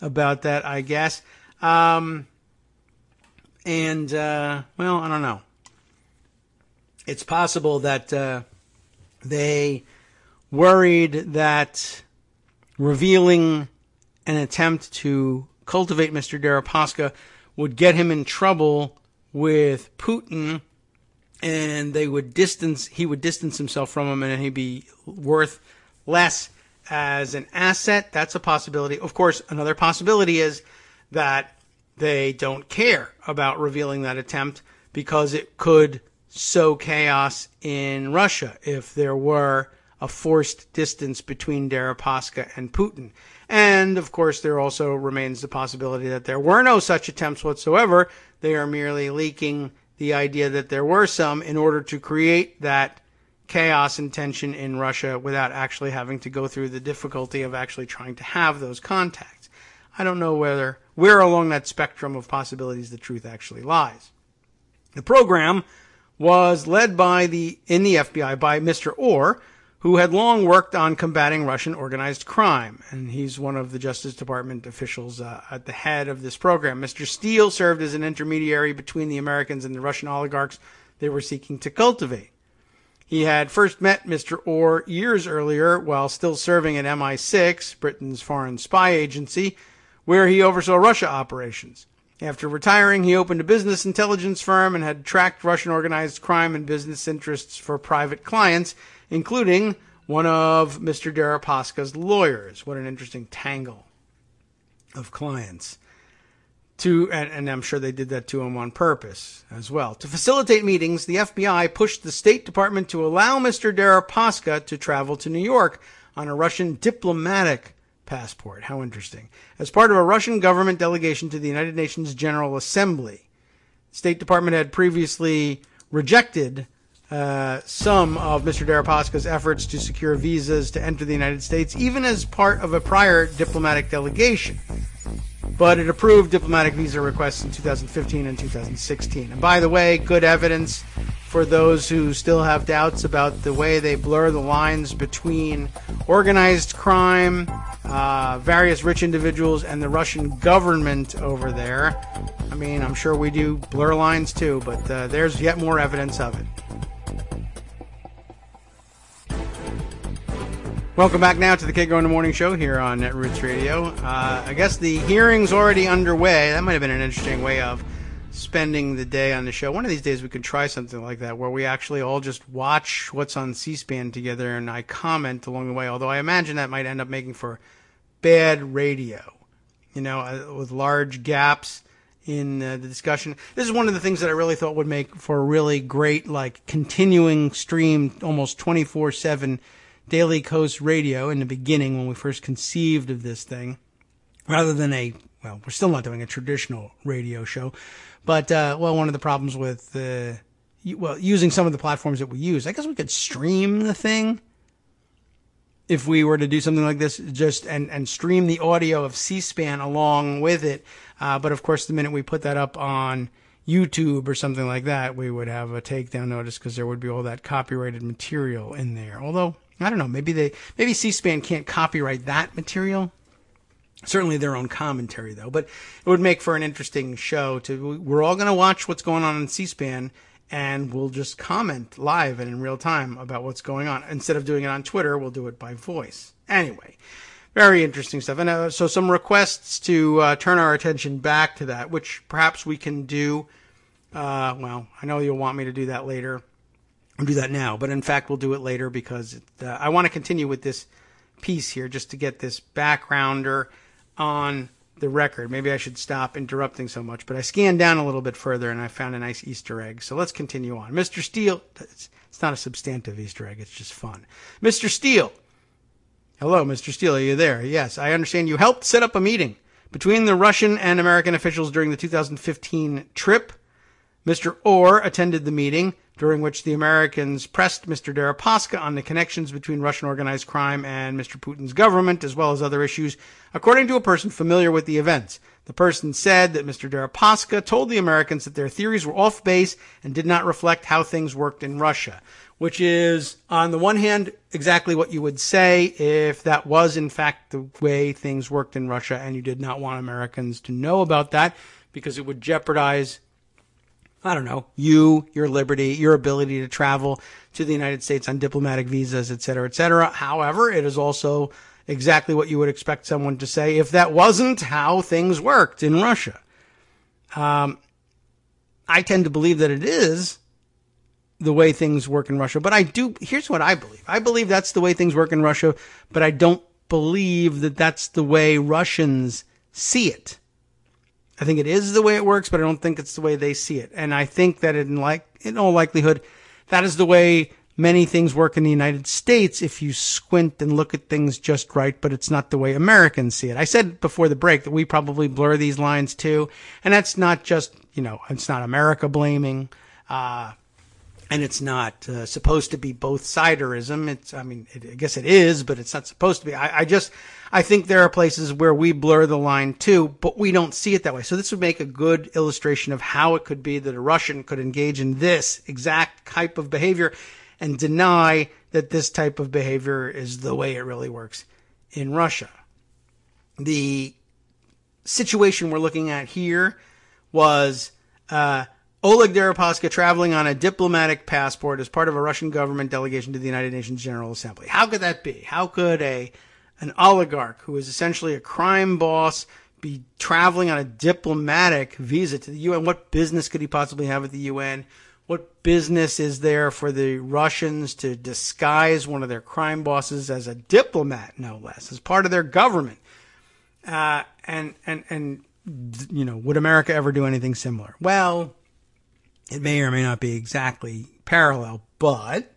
about that, I guess. Well, I don't know. It's possible that they worried that revealing an attempt to cultivate Mr. Deripaska would get him in trouble with Putin and he would distance himself from them, and he'd be worth less as an asset. That's a possibility. Of course, another possibility is that they don't care about revealing that attempt because it could sow chaos in Russia if there were a forced distance between Deripaska and Putin. And, of course, there also remains the possibility that there were no such attempts whatsoever. They are merely leaking the idea that there were some in order to create that chaos and tension in Russia without actually having to go through the difficulty of actually trying to have those contacts. I don't know where along that spectrum of possibilities the truth actually lies. The program was led in the FBI by Mr. Orr, who had long worked on combating Russian organized crime, and he's one of the Justice Department officials at the head of this program. Mr. Steele served as an intermediary between the Americans and the Russian oligarchs they were seeking to cultivate. He had first met Mr. Orr years earlier while still serving at MI6, Britain's foreign spy agency, where he oversaw Russia operations. After retiring, he opened a business intelligence firm and had tracked Russian organized crime and business interests for private clients, including one of Mr. Deripaska's lawyers. What an interesting tangle of clients. And I'm sure they did that to him on purpose as well. To facilitate meetings, the FBI pushed the State Department to allow Mr. Deripaska to travel to New York on a Russian diplomatic passport. How interesting. As part of a Russian government delegation to the United Nations General Assembly. The State Department had previously rejected some of Mr. Deripaska's efforts to secure visas to enter the United States, even as part of a prior diplomatic delegation. But it approved diplomatic visa requests in 2015 and 2016. And by the way, good evidence for those who still have doubts about the way they blur the lines between organized crime, various rich individuals, and the Russian government over there. I mean, I'm sure we do blur lines too, but there's yet more evidence of it. Welcome back now to the Kagro in the Morning Show here on Netroots Radio. I guess the hearing's already underway. That might have been an interesting way of spending the day on the show. One of these days we could try something like that where we actually all just watch what's on C-SPAN together and I comment along the way, although I imagine that might end up making for bad radio, with large gaps in the discussion. This is one of the things that I really thought would make for a really great, continuing stream, almost 24/7 Daily Coast Radio in the beginning when we first conceived of this thing, rather than we're still not doing a traditional radio show, but, one of the problems with, using some of the platforms that we use, I guess we could stream the thing if we were to do something like this, just, and stream the audio of C-SPAN along with it. But of course, the minute we put that up on YouTube or something like that, we would have a takedown notice because there would be all that copyrighted material in there. Although, I don't know, maybe C-SPAN can't copyright that material. Certainly their own commentary, though. But it would make for an interesting show. We're all going to watch what's going on C-SPAN, and we'll just comment live and in real time about what's going on. Instead of doing it on Twitter, we'll do it by voice. Anyway, very interesting stuff. And so some requests to turn our attention back to that, which perhaps we can do. I know you'll want me to do that later. I'll do that now, but in fact we'll do it later because I want to continue with this piece here just to get this backgrounder on the record. Maybe I should stop interrupting so much, but I scanned down a little bit further and I found a nice Easter egg. So let's continue on. Mr. Steele, it's not a substantive Easter egg, it's just fun. Mr. Steele. Hello, Mr. Steele, are you there? Yes, I understand you helped set up a meeting between the Russian and American officials during the 2015 trip. Mr. Orr attended the meeting, during which the Americans pressed Mr. Deripaska on the connections between Russian organized crime and Mr. Putin's government, as well as other issues, according to a person familiar with the events. The person said that Mr. Deripaska told the Americans that their theories were off base and did not reflect how things worked in Russia, which is, on the one hand, exactly what you would say if that was, in fact, the way things worked in Russia and you did not want Americans to know about that because it would jeopardize, I don't know, your liberty, your ability to travel to the United States on diplomatic visas, et cetera, et cetera. However, it is also exactly what you would expect someone to say if that wasn't how things worked in Russia. I tend to believe that it is the way things work in Russia. But here's what I believe. I believe that's the way things work in Russia, but I don't believe that that's the way Russians see it. I think it is the way it works, but I don't think it's the way they see it. And I think that in all likelihood, that is the way many things work in the United States if you squint and look at things just right, but it's not the way Americans see it. I said before the break that we probably blur these lines too, and that's not just, it's not America blaming, and it's not supposed to be both-siderism. I guess it is, but it's not supposed to be. I think there are places where we blur the line too, but we don't see it that way. So this would make a good illustration of how it could be that a Russian could engage in this exact type of behavior and deny that this type of behavior is the way it really works in Russia. The situation we're looking at here was Oleg Deripaska traveling on a diplomatic passport as part of a Russian government delegation to the United Nations General Assembly. How could that be? How could an oligarch who is essentially a crime boss be traveling on a diplomatic visa to the UN? What business could he possibly have at the UN? What business is there for the Russians to disguise one of their crime bosses as a diplomat, no less, as part of their government? And would America ever do anything similar? Well, it may or may not be exactly parallel, but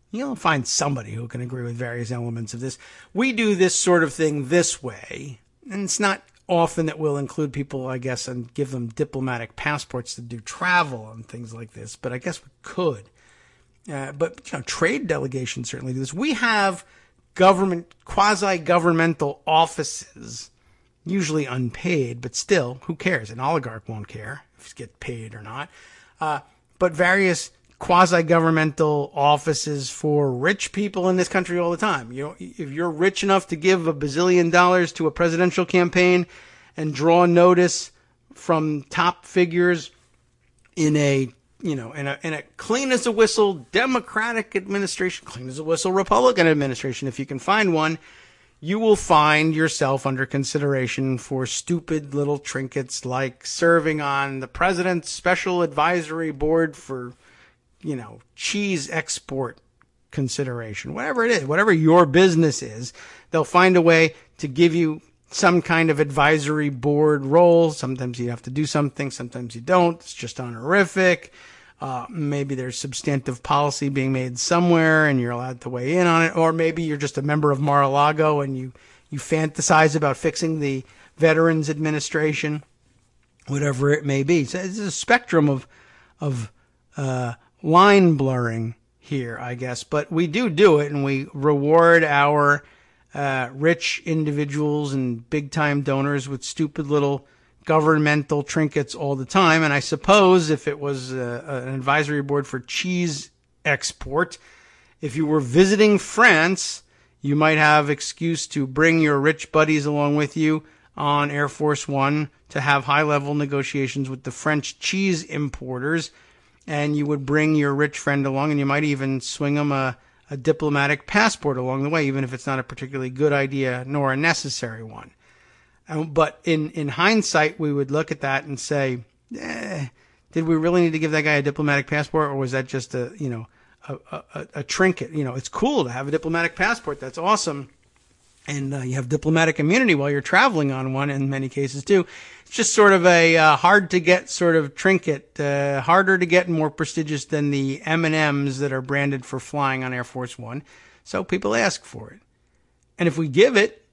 you'll find somebody who can agree with various elements of this. We do this sort of thing this way, and it's not often that we'll include people, I guess, and give them diplomatic passports to do travel and things like this, but I guess we could. But trade delegations certainly do this. We have quasi-governmental offices, usually unpaid, but still, who cares? An oligarch won't care if he's get paid or not. But various quasi-governmental offices for rich people in this country all the time. If you're rich enough to give $1 bazillion to a presidential campaign and draw notice from top figures in a clean as a whistle Democratic administration, clean as a whistle Republican administration, if you can find one, you will find yourself under consideration for stupid little trinkets like serving on the president's special advisory board for cheese export consideration, whatever it is, whatever your business is, they'll find a way to give you some kind of advisory board role. Sometimes you have to do something, sometimes you don't. It's just honorific. Maybe there's substantive policy being made somewhere and you're allowed to weigh in on it. Or maybe you're just a member of Mar-a-Lago and you fantasize about fixing the Veterans Administration, whatever it may be. So it's a spectrum of line blurring here, I guess, but we do it, and we reward our rich individuals and big-time donors with stupid little governmental trinkets all the time. And I suppose if it was an advisory board for cheese export, if you were visiting France, you might have excuse to bring your rich buddies along with you on Air Force One to have high-level negotiations with the French cheese importers. And you would bring your rich friend along, and you might even swing them a diplomatic passport along the way, even if it's not a particularly good idea nor a necessary one. But in hindsight, we would look at that and say, did we really need to give that guy a diplomatic passport, or was that just a trinket? It's cool to have a diplomatic passport. That's awesome. And you have diplomatic immunity while you're traveling on one in many cases too. It's just sort of a hard to get sort of trinket, harder to get and more prestigious than the M&Ms that are branded for flying on Air Force One. So people ask for it. And if we give it,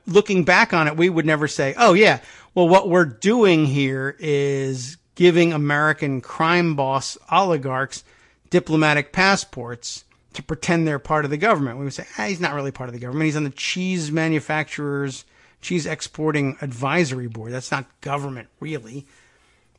looking back on it, we would never say, oh yeah, well what we're doing here is giving American crime boss oligarchs diplomatic passports to pretend they're part of the government. We would say, he's not really part of the government. He's on the cheese manufacturers, cheese exporting advisory board. That's not government, really.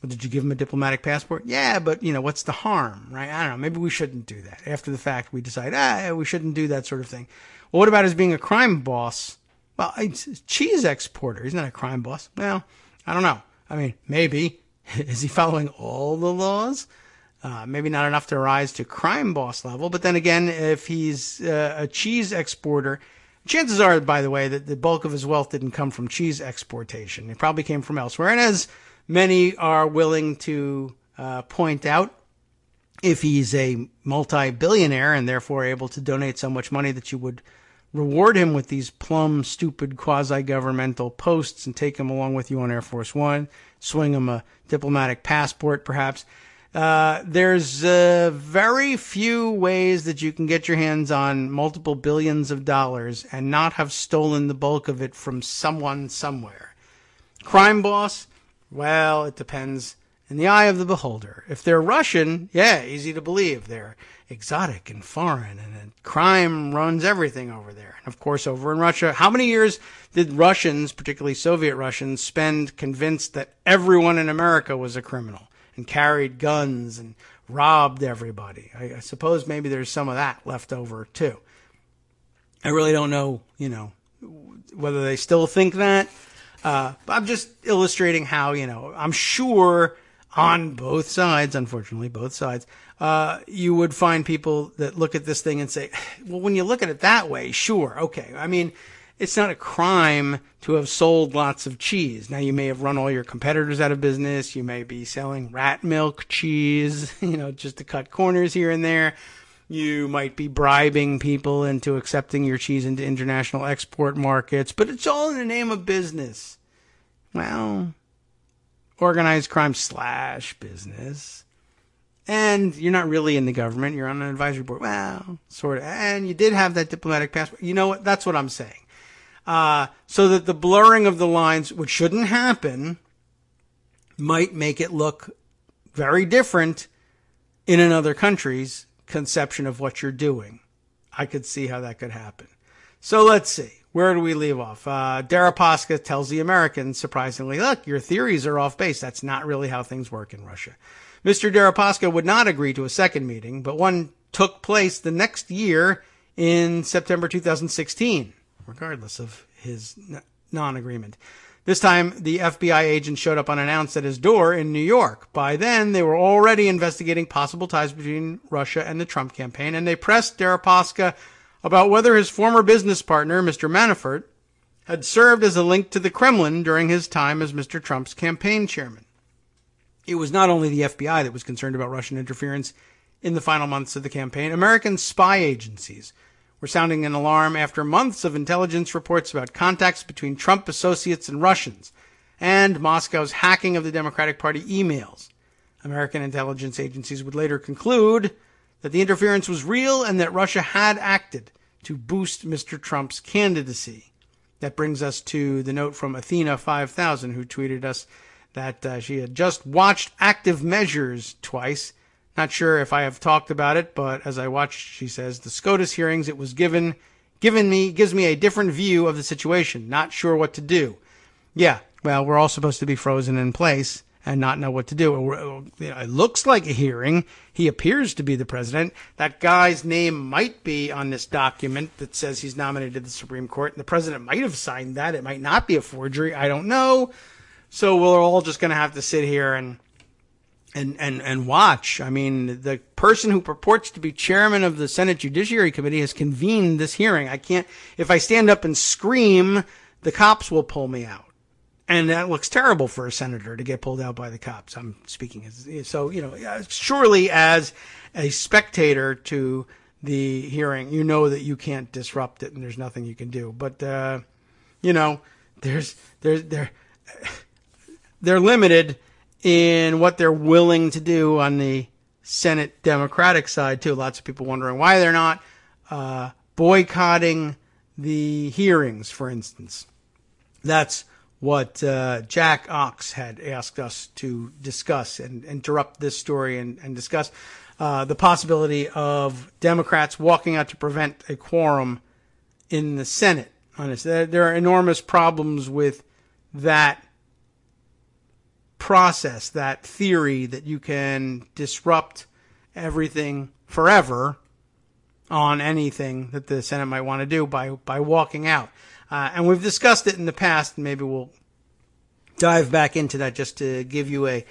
But did you give him a diplomatic passport? Yeah, but, what's the harm, right? I don't know. Maybe we shouldn't do that. After the fact, we decide, we shouldn't do that sort of thing. Well, what about his being a crime boss? Well, he's a cheese exporter. He's not a crime boss. Well, I don't know. I mean, maybe. Is he following all the laws? Maybe not enough to rise to crime boss level. But then again, if he's a cheese exporter, chances are, by the way, that the bulk of his wealth didn't come from cheese exportation. It probably came from elsewhere. And as many are willing to point out, if he's a multi-billionaire and therefore able to donate so much money that you would reward him with these plumb, stupid, quasi-governmental posts and take him along with you on Air Force One, swing him a diplomatic passport, perhaps. There's very few ways that you can get your hands on multiple billions of dollars and not have stolen the bulk of it from someone somewhere. Crime boss? Well, it depends in the eye of the beholder. If they're Russian, yeah, easy to believe. They're exotic and foreign, and crime runs everything over there. And of course, over in Russia, how many years did Russians, particularly Soviet Russians, spend convinced that everyone in America was a criminal and carried guns and robbed everybody? I suppose maybe there's some of that left over too. I really don't know, whether they still think that. I'm just illustrating how, I'm sure on both sides, unfortunately, both sides, you would find people that look at this thing and say, well, when you look at it that way, sure, okay. I mean, it's not a crime to have sold lots of cheese. Now, you may have run all your competitors out of business. You may be selling rat milk cheese, just to cut corners here and there. You might be bribing people into accepting your cheese into international export markets, but it's all in the name of business. Well, organized crime / business. And you're not really in the government. You're on an advisory board. Well, sort of. And you did have that diplomatic passport. You know what? That's what I'm saying. So that the blurring of the lines, which shouldn't happen, might make it look very different in another country's conception of what you're doing. I could see how that could happen. So let's see. Where do we leave off? Deripaska tells the Americans, surprisingly, look, your theories are off base. That's not really how things work in Russia. Mr. Deripaska would not agree to a second meeting, but one took place the next year in September 2016, regardless of his non-agreement. This time, the FBI agent showed up unannounced at his door in New York. By then, they were already investigating possible ties between Russia and the Trump campaign, and they pressed Deripaska about whether his former business partner, Mr. Manafort, had served as a link to the Kremlin during his time as Mr. Trump's campaign chairman. It was not only the FBI that was concerned about Russian interference in the final months of the campaign. American spy agencies were sounding an alarm after months of intelligence reports about contacts between Trump associates and Russians, and Moscow's hacking of the Democratic Party emails. American intelligence agencies would later conclude that the interference was real and that Russia had acted to boost Mr. Trump's candidacy. That brings us to the note from Athena 5000, who tweeted us that she had just watched Active Measures twice. Not sure if I have talked about it, but as I watched, she says, the SCOTUS hearings it was gives me a different view of the situation. Not sure what to do. Yeah, well, we're all supposed to be frozen in place and not know what to do. It looks like a hearing. He appears to be the president. That guy's name might be on this document that says he's nominated to the Supreme Court. And the president might have signed that. It might not be a forgery. I don't know. So we're all just going to have to sit here and watch. I mean, the person who purports to be chairman of the Senate Judiciary Committee has convened this hearing. If I stand up and scream, the cops will pull me out. And that looks terrible for a senator to get pulled out by the cops. I'm speaking surely as a spectator to the hearing, you know that you can't disrupt it and there's nothing you can do. But, they're limited in what they're willing to do on the Senate Democratic side, too. Lots of people wondering why they're not boycotting the hearings, for instance. That's what Jack Ox had asked us to discuss and interrupt this story and discuss the possibility of Democrats walking out to prevent a quorum in the Senate. Honestly, there are enormous problems with that process, that theory that you can disrupt everything forever on anything that the Senate might want to do by walking out. And we've discussed it in the past, and maybe we'll dive back into that just to give you a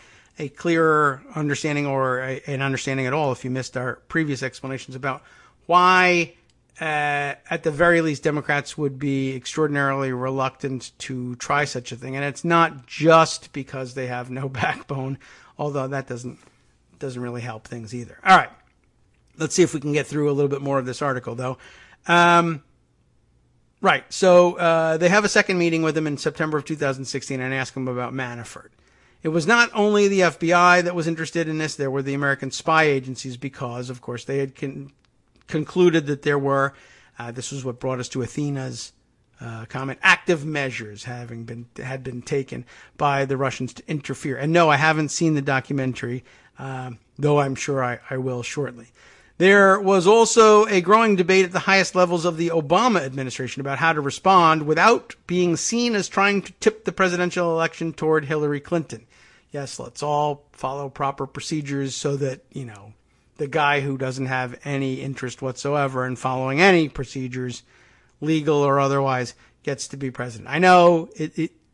clearer understanding or an understanding at all if you missed our previous explanations about why, at the very least, Democrats would be extraordinarily reluctant to try such a thing. And it's not just because they have no backbone, although that doesn't doesn't really help things either. All right. Let's see if we can get through a little bit more of this article, though. Right. So they have a second meeting with him in September of 2016 and ask him about Manafort. It was not only the FBI that was interested in this. There were the American spy agencies because, of course, they had concluded that there were, this was what brought us to Athena's comment, active measures had been taken by the Russians to interfere. And no, I haven't seen the documentary, though I'm sure I will shortly. There was also a growing debate at the highest levels of the Obama administration about how to respond without being seen as trying to tip the presidential election toward Hillary Clinton. Yes, let's all follow proper procedures so that, the guy who doesn't have any interest whatsoever in following any procedures, legal or otherwise, gets to be president. I know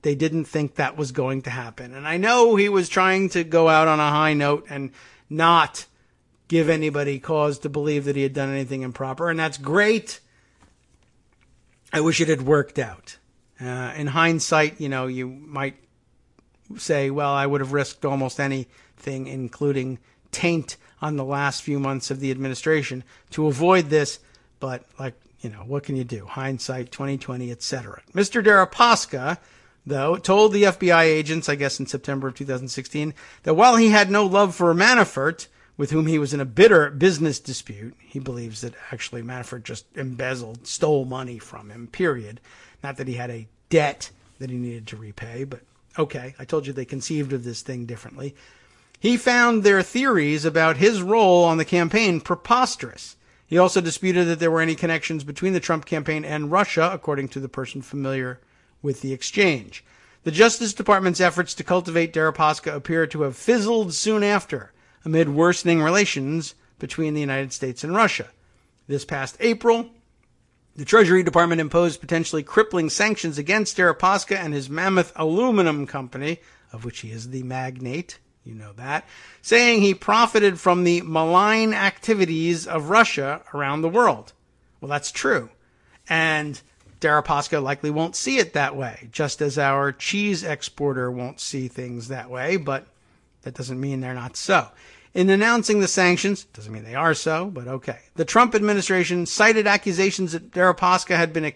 they didn't think that was going to happen. And I know he was trying to go out on a high note and not give anybody cause to believe that he had done anything improper. And that's great. I wish it had worked out. In hindsight, you might say, well, I would have risked almost anything, including taint on the last few months of the administration to avoid this. But what can you do? Hindsight, 2020, etc. Mr. Deripaska, though, told the FBI agents, I guess in September of 2016, that while he had no love for Manafort, with whom he was in a bitter business dispute, he believes that actually Manafort just stole money from him, period. Not that he had a debt that he needed to repay, but okay, I told you they conceived of this thing differently. He found their theories about his role on the campaign preposterous. He also disputed that there were any connections between the Trump campaign and Russia, according to the person familiar with the exchange. The Justice Department's efforts to cultivate Deripaska appear to have fizzled soon after, amid worsening relations between the United States and Russia. This past April, the Treasury Department imposed potentially crippling sanctions against Deripaska and his Mammoth Aluminum Company, of which he is the magnate, you know that, saying he profited from the malign activities of Russia around the world. Well, that's true. And Deripaska likely won't see it that way, just as our cheese exporter won't see things that way, but that doesn't mean they're not so. In announcing the sanctions, doesn't mean they are so, but okay. The Trump administration cited accusations that Deripaska had been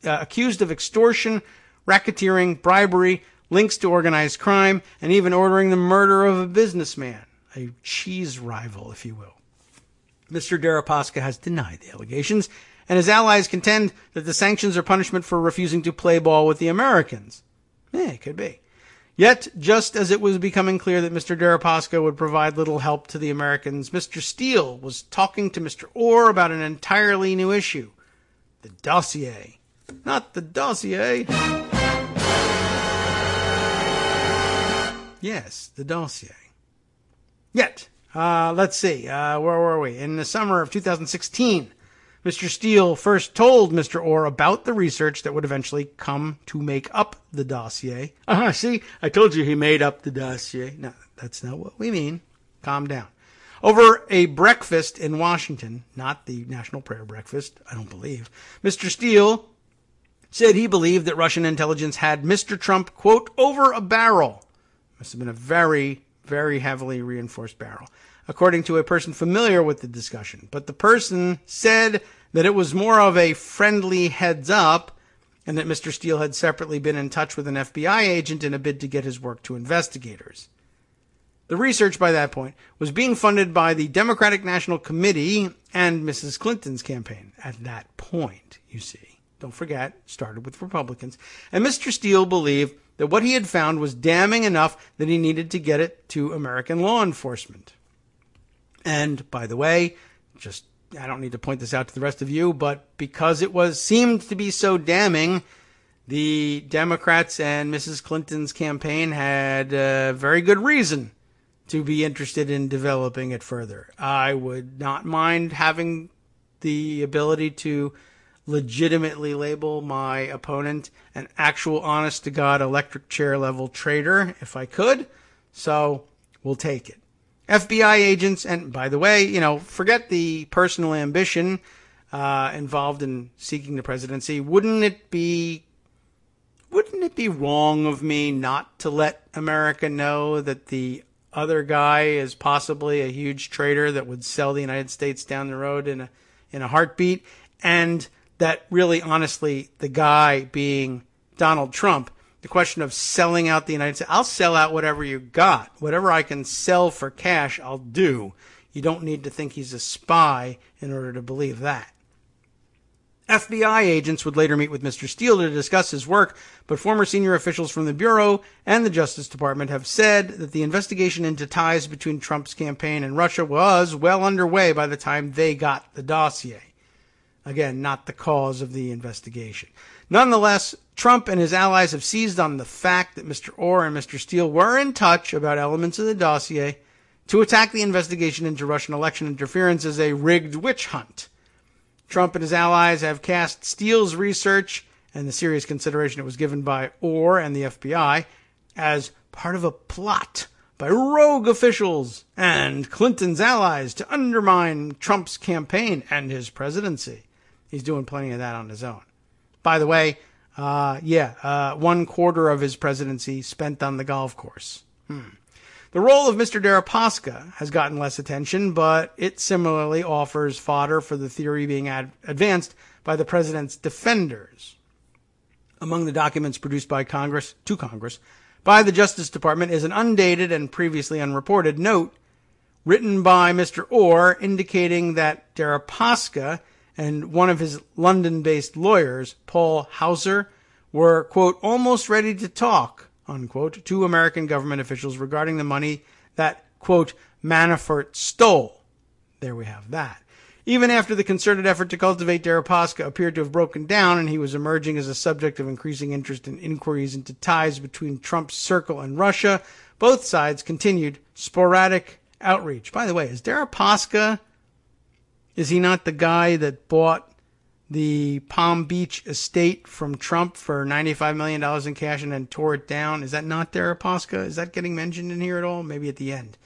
accused of extortion, racketeering, bribery, links to organized crime, and even ordering the murder of a businessman, a cheese rival, if you will. Mr. Deripaska has denied the allegations, and his allies contend that the sanctions are punishment for refusing to play ball with the Americans. It could be. Yet, just as it was becoming clear that Mr. Deripaska would provide little help to the Americans, Mr. Steele was talking to Mr. Orr about an entirely new issue. The dossier. Not the dossier. Yes, the dossier. Yet, let's see, where were we? In the summer of 2016, Mr. Steele first told Mr. Orr about the research that would eventually come to make up the dossier. See, I told you he made up the dossier. No, that's not what we mean. Calm down. Over a breakfast in Washington, not the National Prayer Breakfast, I don't believe, Mr. Steele said he believed that Russian intelligence had Mr. Trump, quote, over a barrel. Must have been a very, very heavily reinforced barrel, according to a person familiar with the discussion. But the person said that it was more of a friendly heads up and that Mr. Steele had separately been in touch with an FBI agent in a bid to get his work to investigators. The research by that point was being funded by the Democratic National Committee and Mrs. Clinton's campaign at that point, you see. Don't forget, started with Republicans. And Mr. Steele believed that what he had found was damning enough that he needed to get it to American law enforcement. And, by the way, I don't need to point this out to the rest of you, but because it seemed to be so damning, the Democrats and Mrs. Clinton's campaign had very good reason to be interested in developing it further. I would not mind having the ability to legitimately label my opponent an actual honest-to-God electric chair level traitor if I could. So we'll take it. FBI agents, and by the way, forget the personal ambition involved in seeking the presidency. Wouldn't it be wrong of me not to let America know that the other guy is possibly a huge traitor that would sell the United States down the road in a heartbeat, and that really, honestly, the guy being Donald Trump, the question of selling out the United States, I'll sell out whatever you got. Whatever I can sell for cash, I'll do. You don't need to think he's a spy in order to believe that. FBI agents would later meet with Mr. Steele to discuss his work, but former senior officials from the Bureau and the Justice Department have said that the investigation into ties between Trump's campaign and Russia was well underway by the time they got the dossier. Again, not the cause of the investigation. Nonetheless, Trump and his allies have seized on the fact that Mr. Orr and Mr. Steele were in touch about elements of the dossier to attack the investigation into Russian election interference as a rigged witch hunt. Trump and his allies have cast Steele's research and the serious consideration it was given by Orr and the FBI as part of a plot by rogue officials and Clinton's allies to undermine Trump's campaign and his presidency. He's doing plenty of that on his own. By the way, 1/4 of his presidency spent on the golf course. The role of Mr. Deripaska has gotten less attention, but it similarly offers fodder for the theory being advanced by the president's defenders. Among the documents produced by Congress by the Justice Department is an undated and previously unreported note written by Mr. Orr indicating that Deripaska and one of his London-based lawyers, Paul Hauser, were, quote, almost ready to talk, unquote, to American government officials regarding the money that, quote, Manafort stole. There we have that. Even after the concerted effort to cultivate Deripaska appeared to have broken down and he was emerging as a subject of increasing interest in inquiries into ties between Trump's circle and Russia, both sides continued sporadic outreach. By the way, is Deripaska, is he not the guy that bought the Palm Beach estate from Trump for $95 million in cash and then tore it down? Is that not Deripaska? Is that getting mentioned in here at all? Maybe at the end.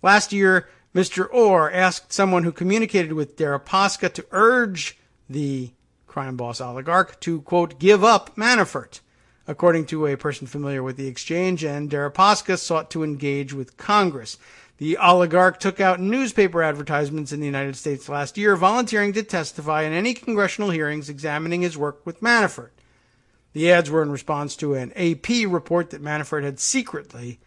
Last year, Mr. Orr asked someone who communicated with Deripaska to urge the crime boss oligarch to, quote, give up Manafort, according to a person familiar with the exchange, and Deripaska sought to engage with Congress. The oligarch took out newspaper advertisements in the United States last year, volunteering to testify in any congressional hearings examining his work with Manafort. The ads were in response to an AP report that Manafort had secretly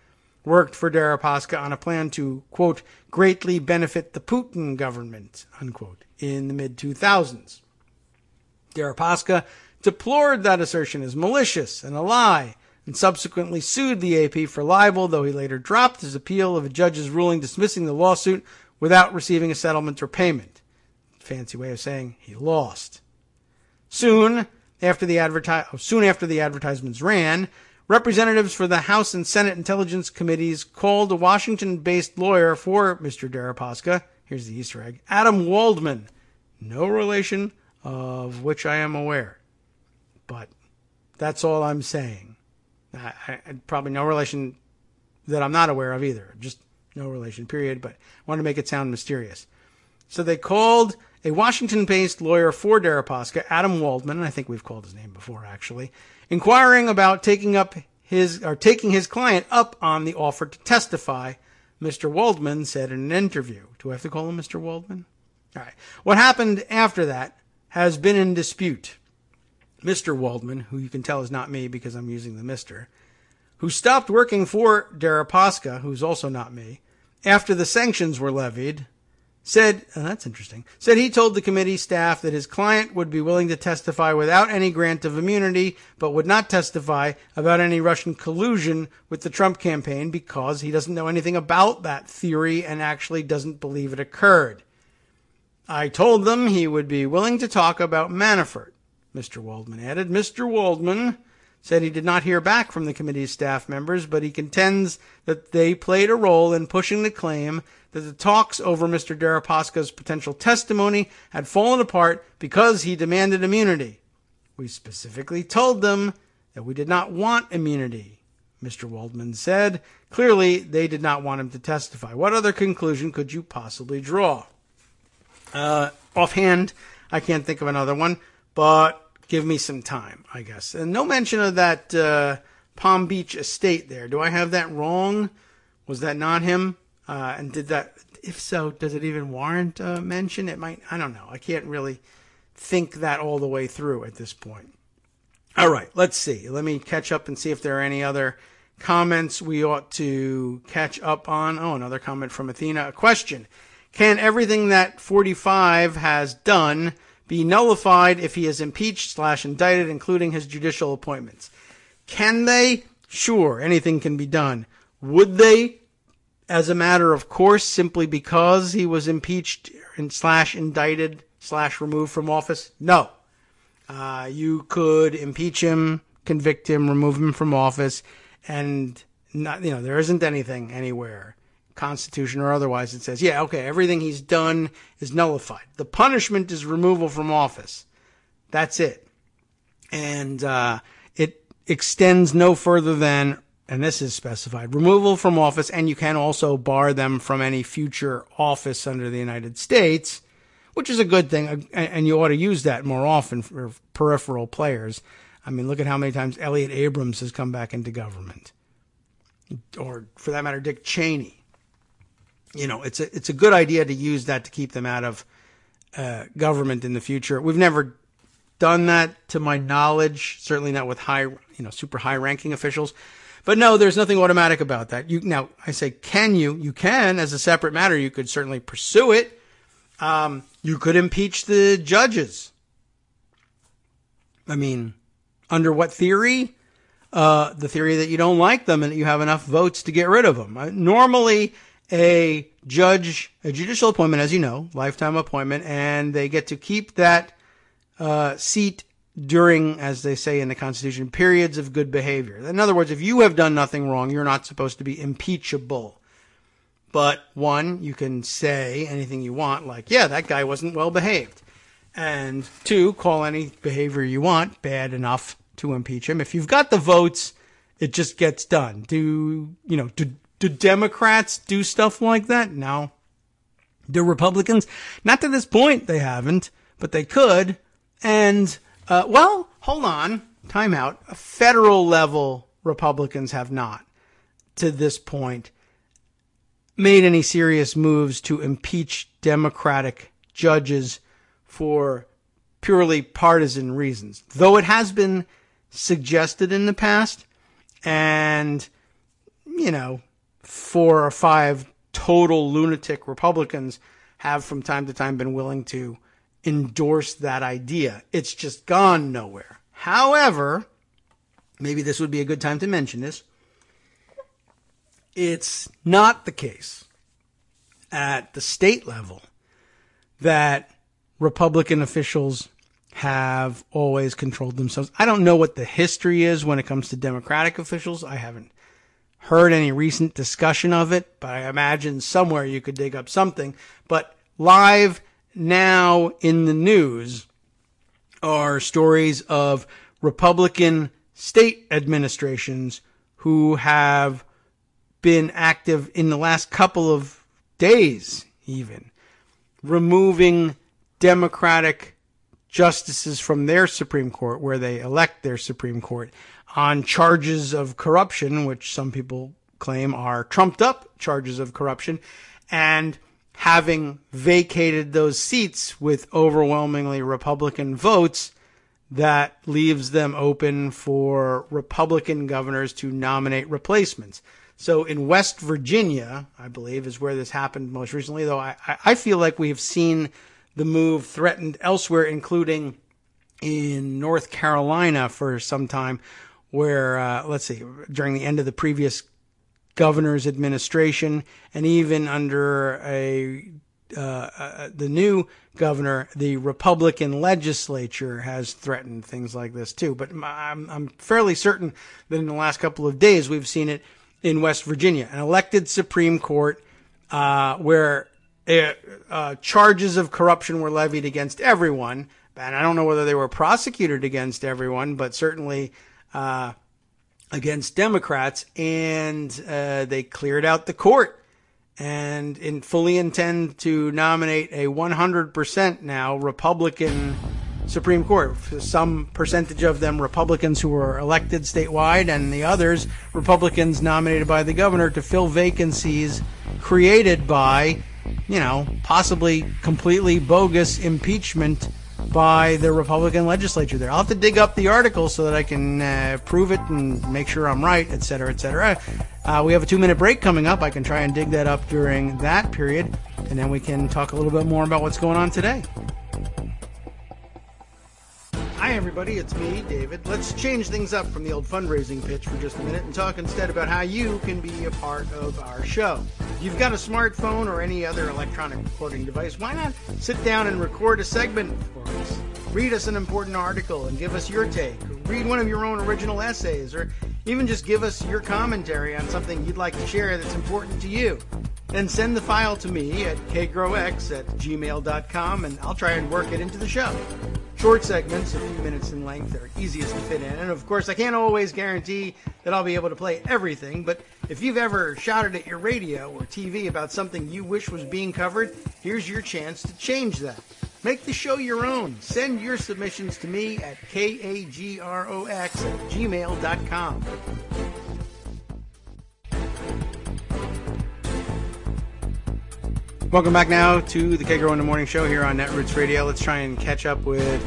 worked for Deripaska on a plan to, quote, greatly benefit the Putin government, unquote, in the mid-2000s. Deripaska deplored that assertion as malicious and a lie, and subsequently sued the AP for libel, though he later dropped his appeal of a judge's ruling dismissing the lawsuit without receiving a settlement or payment. Fancy way of saying he lost. Soon after the advertisements ran, representatives for the House and Senate Intelligence Committees called a Washington-based lawyer for Mr. Deripaska, here's the Easter egg, Adam Waldman, no relation of which I am aware. But that's all I'm saying. Probably no relation that I'm not aware of either. Just no relation, period. But I want to make it sound mysterious. So they called a Washington-based lawyer for Deripaska, Adam Waldman, and I think we've called his name before actually, inquiring about taking his client up on the offer to testify. Mr. Waldman said in an interview. Do I have to call him Mr. Waldman? All right. What happened after that has been in dispute. Mr. Waldman, who you can tell is not me because I'm using the Mr., who stopped working for Deripaska, who's also not me, after the sanctions were levied, said he told the committee staff that his client would be willing to testify without any grant of immunity, but would not testify about any Russian collusion with the Trump campaign because he doesn't know anything about that theory and actually doesn't believe it occurred. I told them he would be willing to talk about Manafort, Mr. Waldman added. Mr. Waldman said he did not hear back from the committee's staff members, but he contends that they played a role in pushing the claim that the talks over Mr. Deripaska's potential testimony had fallen apart because he demanded immunity. We specifically told them that we did not want immunity, Mr. Waldman said. Clearly, they did not want him to testify. What other conclusion could you possibly draw? Offhand, I can't think of another one, but give me some time, I guess. And no mention of that Palm Beach estate there. Do I have that wrong? Was that not him? And did that, if so, does it even warrant mention? It might, I don't know. I can't really think that all the way through at this point. All right, let's see. Let me catch up and see if there are any other comments we ought to catch up on. Oh, another comment from Athena. A question. Can everything that 45 has done be nullified if he is impeached/indicted, including his judicial appointments? Can they? Sure, anything can be done. Would they, as a matter of course, simply because he was impeached /indicted/removed from office? No. You could impeach him, convict him, remove him from office, and not, there isn't anything anywhere, Constitution or otherwise, that says, yeah, okay, everything he's done is nullified. The punishment is removal from office. That's it. And it extends no further than, and this is specified, removal from office, and you can also bar them from any future office under the United States, which is a good thing, and you ought to use that more often for peripheral players. I mean, look at how many times Elliott Abrams has come back into government. Or, for that matter, Dick Cheney. It's a good idea to use that to keep them out of government in the future. We've never done that, to my knowledge, certainly not with super high-ranking officials. But no, there's nothing automatic about that. Now, I say, can you? You can, as a separate matter. You could certainly pursue it. You could impeach the judges. I mean, under what theory? The theory that you don't like them and that you have enough votes to get rid of them. Normally, a judicial appointment, as you know, lifetime appointment, and they get to keep that seat during, as they say in the Constitution, periods of good behavior. In other words, if you have done nothing wrong, you're not supposed to be impeachable. But one, you can say anything you want, like, yeah, that guy wasn't well behaved. And two, call any behavior you want bad enough to impeach him. If you've got the votes, it just gets done. Do Democrats do stuff like that? No. Do Republicans? Not to this point, they haven't, but they could. And, hold on. Time out. Federal level Republicans have not, to this point, made any serious moves to impeach Democratic judges for purely partisan reasons. Though it has been suggested in the past, and, 4 or 5 total lunatic Republicans have from time to time been willing to endorse that idea. It's just gone nowhere. However, maybe this would be a good time to mention this. It's not the case at the state level that Republican officials have always controlled themselves. I don't know what the history is when it comes to Democratic officials. I haven't heard any recent discussion of it, but I imagine somewhere you could dig up something. But live now in the news are stories of Republican state administrations who have been active in the last couple of days, even removing Democratic justices from their Supreme Court, where they elect their Supreme Court, on charges of corruption, which some people claim are trumped up charges of corruption, and having vacated those seats with overwhelmingly Republican votes, that leaves them open for Republican governors to nominate replacements. So in West Virginia, I believe, is where this happened most recently, though I feel like we have seen the move threatened elsewhere, including in North Carolina for some time, where, during the end of the previous governor's administration, and even under the new governor, the Republican legislature has threatened things like this too. But I'm fairly certain that in the last couple of days we've seen it in West Virginia, an elected Supreme Court where charges of corruption were levied against everyone. And I don't know whether they were prosecuted against everyone, but certainly against Democrats. And they cleared out the court and fully intend to nominate a 100% now Republican Supreme Court. Some percentage of them Republicans who were elected statewide, and the others Republicans nominated by the governor to fill vacancies created by, possibly completely bogus impeachment by the Republican legislature there. I'll have to dig up the article so that I can prove it and make sure I'm right, et cetera, et cetera. We have a 2-minute break coming up. I can try and dig that up during that period, and then we can talk a little bit more about what's going on today. Hi, everybody. It's me, David. Let's change things up from the old fundraising pitch for just a minute and talk instead about how you can be a part of our show. If you've got a smartphone or any other electronic recording device, why not sit down and record a segment for us? Read us an important article and give us your take. Or read one of your own original essays, or even just give us your commentary on something you'd like to share that's important to you. Then send the file to me at kagrox@gmail.com, and I'll try and work it into the show. Short segments, a few minutes in length, are easiest to fit in. And of course, I can't always guarantee that I'll be able to play everything, but if you've ever shouted at your radio or TV about something you wish was being covered, here's your chance to change that. Make the show your own. Send your submissions to me at kagrox@gmail.com. Welcome back now to the Kagro in the Morning Show here on Netroots Radio. Let's try and catch up with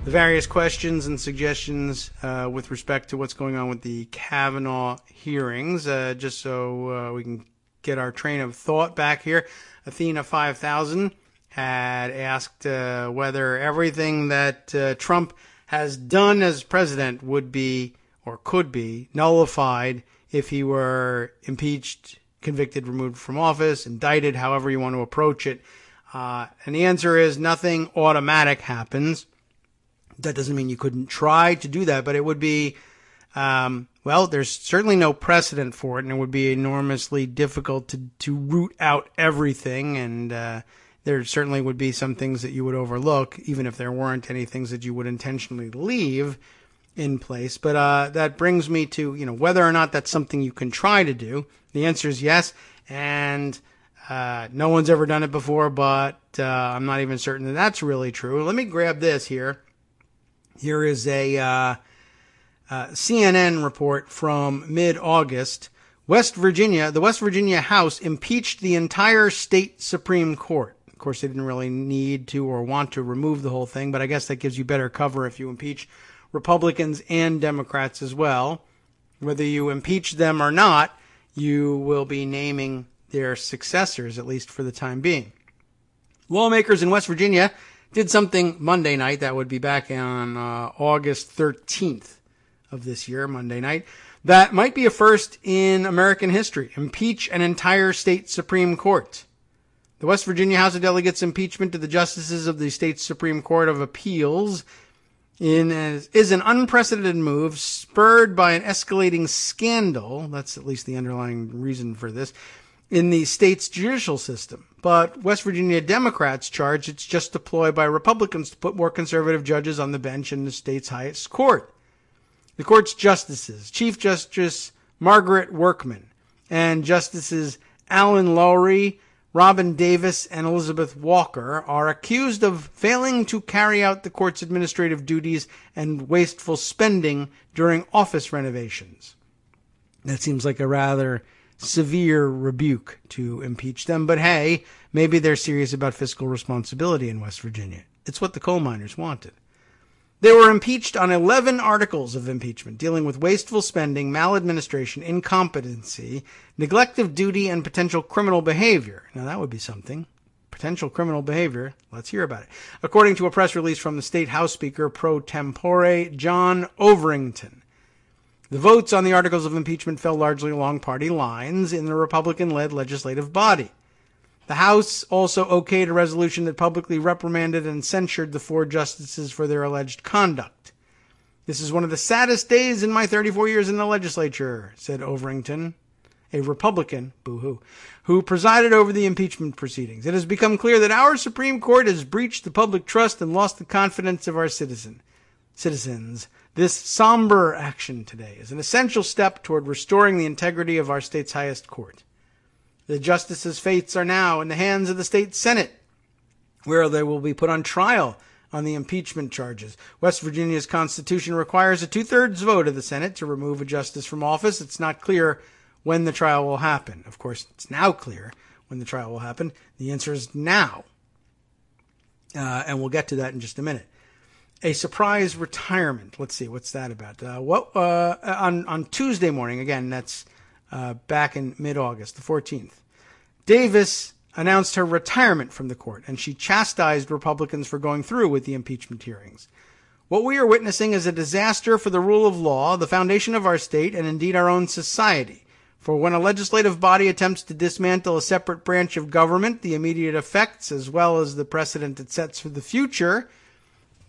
the various questions and suggestions with respect to what's going on with the Kavanaugh hearings, just so we can get our train of thought back here. Athena 5000 had asked whether everything that Trump has done as president would be or could be nullified if he were impeached, convicted, removed from office, indicted, however you want to approach it. And the answer is nothing automatic happens. That doesn't mean you couldn't try to do that, but it would be, there's certainly no precedent for it, and it would be enormously difficult to root out everything, and there certainly would be some things that you would overlook, even if there weren't any things that you would intentionally leave in place. But that brings me to, whether or not that's something you can try to do. The answer is yes, and no one's ever done it before, but I'm not even certain that that's really true. Let me grab this here. Here is a CNN report from mid-August. The West Virginia House impeached the entire state Supreme Court. Of course, they didn't really need to or want to remove the whole thing, but I guess that gives you better cover if you impeach Republicans and Democrats as well. Whether you impeach them or not, you will be naming their successors, at least for the time being. Lawmakers in West Virginia did something Monday night. That would be back on August 13th of this year, Monday night. That might be a first in American history. Impeach an entire state Supreme Court. The West Virginia House of Delegates' impeachment of the justices of the state Supreme Court of Appeals is an unprecedented move spurred by an escalating scandal. That's at least the underlying reason for this in the state's judicial system. But West Virginia Democrats charge it's just a ploy by Republicans to put more conservative judges on the bench in the state's highest court. The court's justices, Chief Justice Margaret Workman and Justices Alan Lowry, Robin Davis, and Elizabeth Walker, are accused of failing to carry out the court's administrative duties and wasteful spending during office renovations. That seems like a rather severe rebuke to impeach them, but hey, maybe they're serious about fiscal responsibility in West Virginia. It's what the coal miners wanted. They were impeached on 11 articles of impeachment dealing with wasteful spending, maladministration, incompetency, neglect of duty, and potential criminal behavior. Now, that would be something. Potential criminal behavior. Let's hear about it. According to a press release from the State House Speaker pro tempore, John Overington. The votes on the articles of impeachment fell largely along party lines in the Republican-led legislative body. The House also okayed a resolution that publicly reprimanded and censured the 4 justices for their alleged conduct. This is one of the saddest days in my 34 years in the legislature, said Overington, a Republican, boo-hoo, who presided over the impeachment proceedings. It has become clear that our Supreme Court has breached the public trust and lost the confidence of our citizens. This somber action today is an essential step toward restoring the integrity of our state's highest court. The justices' fates are now in the hands of the state Senate, where they will be put on trial on the impeachment charges. West Virginia's Constitution requires a 2/3 vote of the Senate to remove a justice from office. It's not clear when the trial will happen. Of course, it's now clear when the trial will happen. The answer is now. And we'll get to that in just a minute. A surprise retirement. Let's see, what's that about? On Tuesday morning, again, that's back in mid-August, the 14th, Davis announced her retirement from the court, and she chastised Republicans for going through with the impeachment hearings. What we are witnessing is a disaster for the rule of law, the foundation of our state, and indeed our own society. For when a legislative body attempts to dismantle a separate branch of government, the immediate effects, as well as the precedent it sets for the future,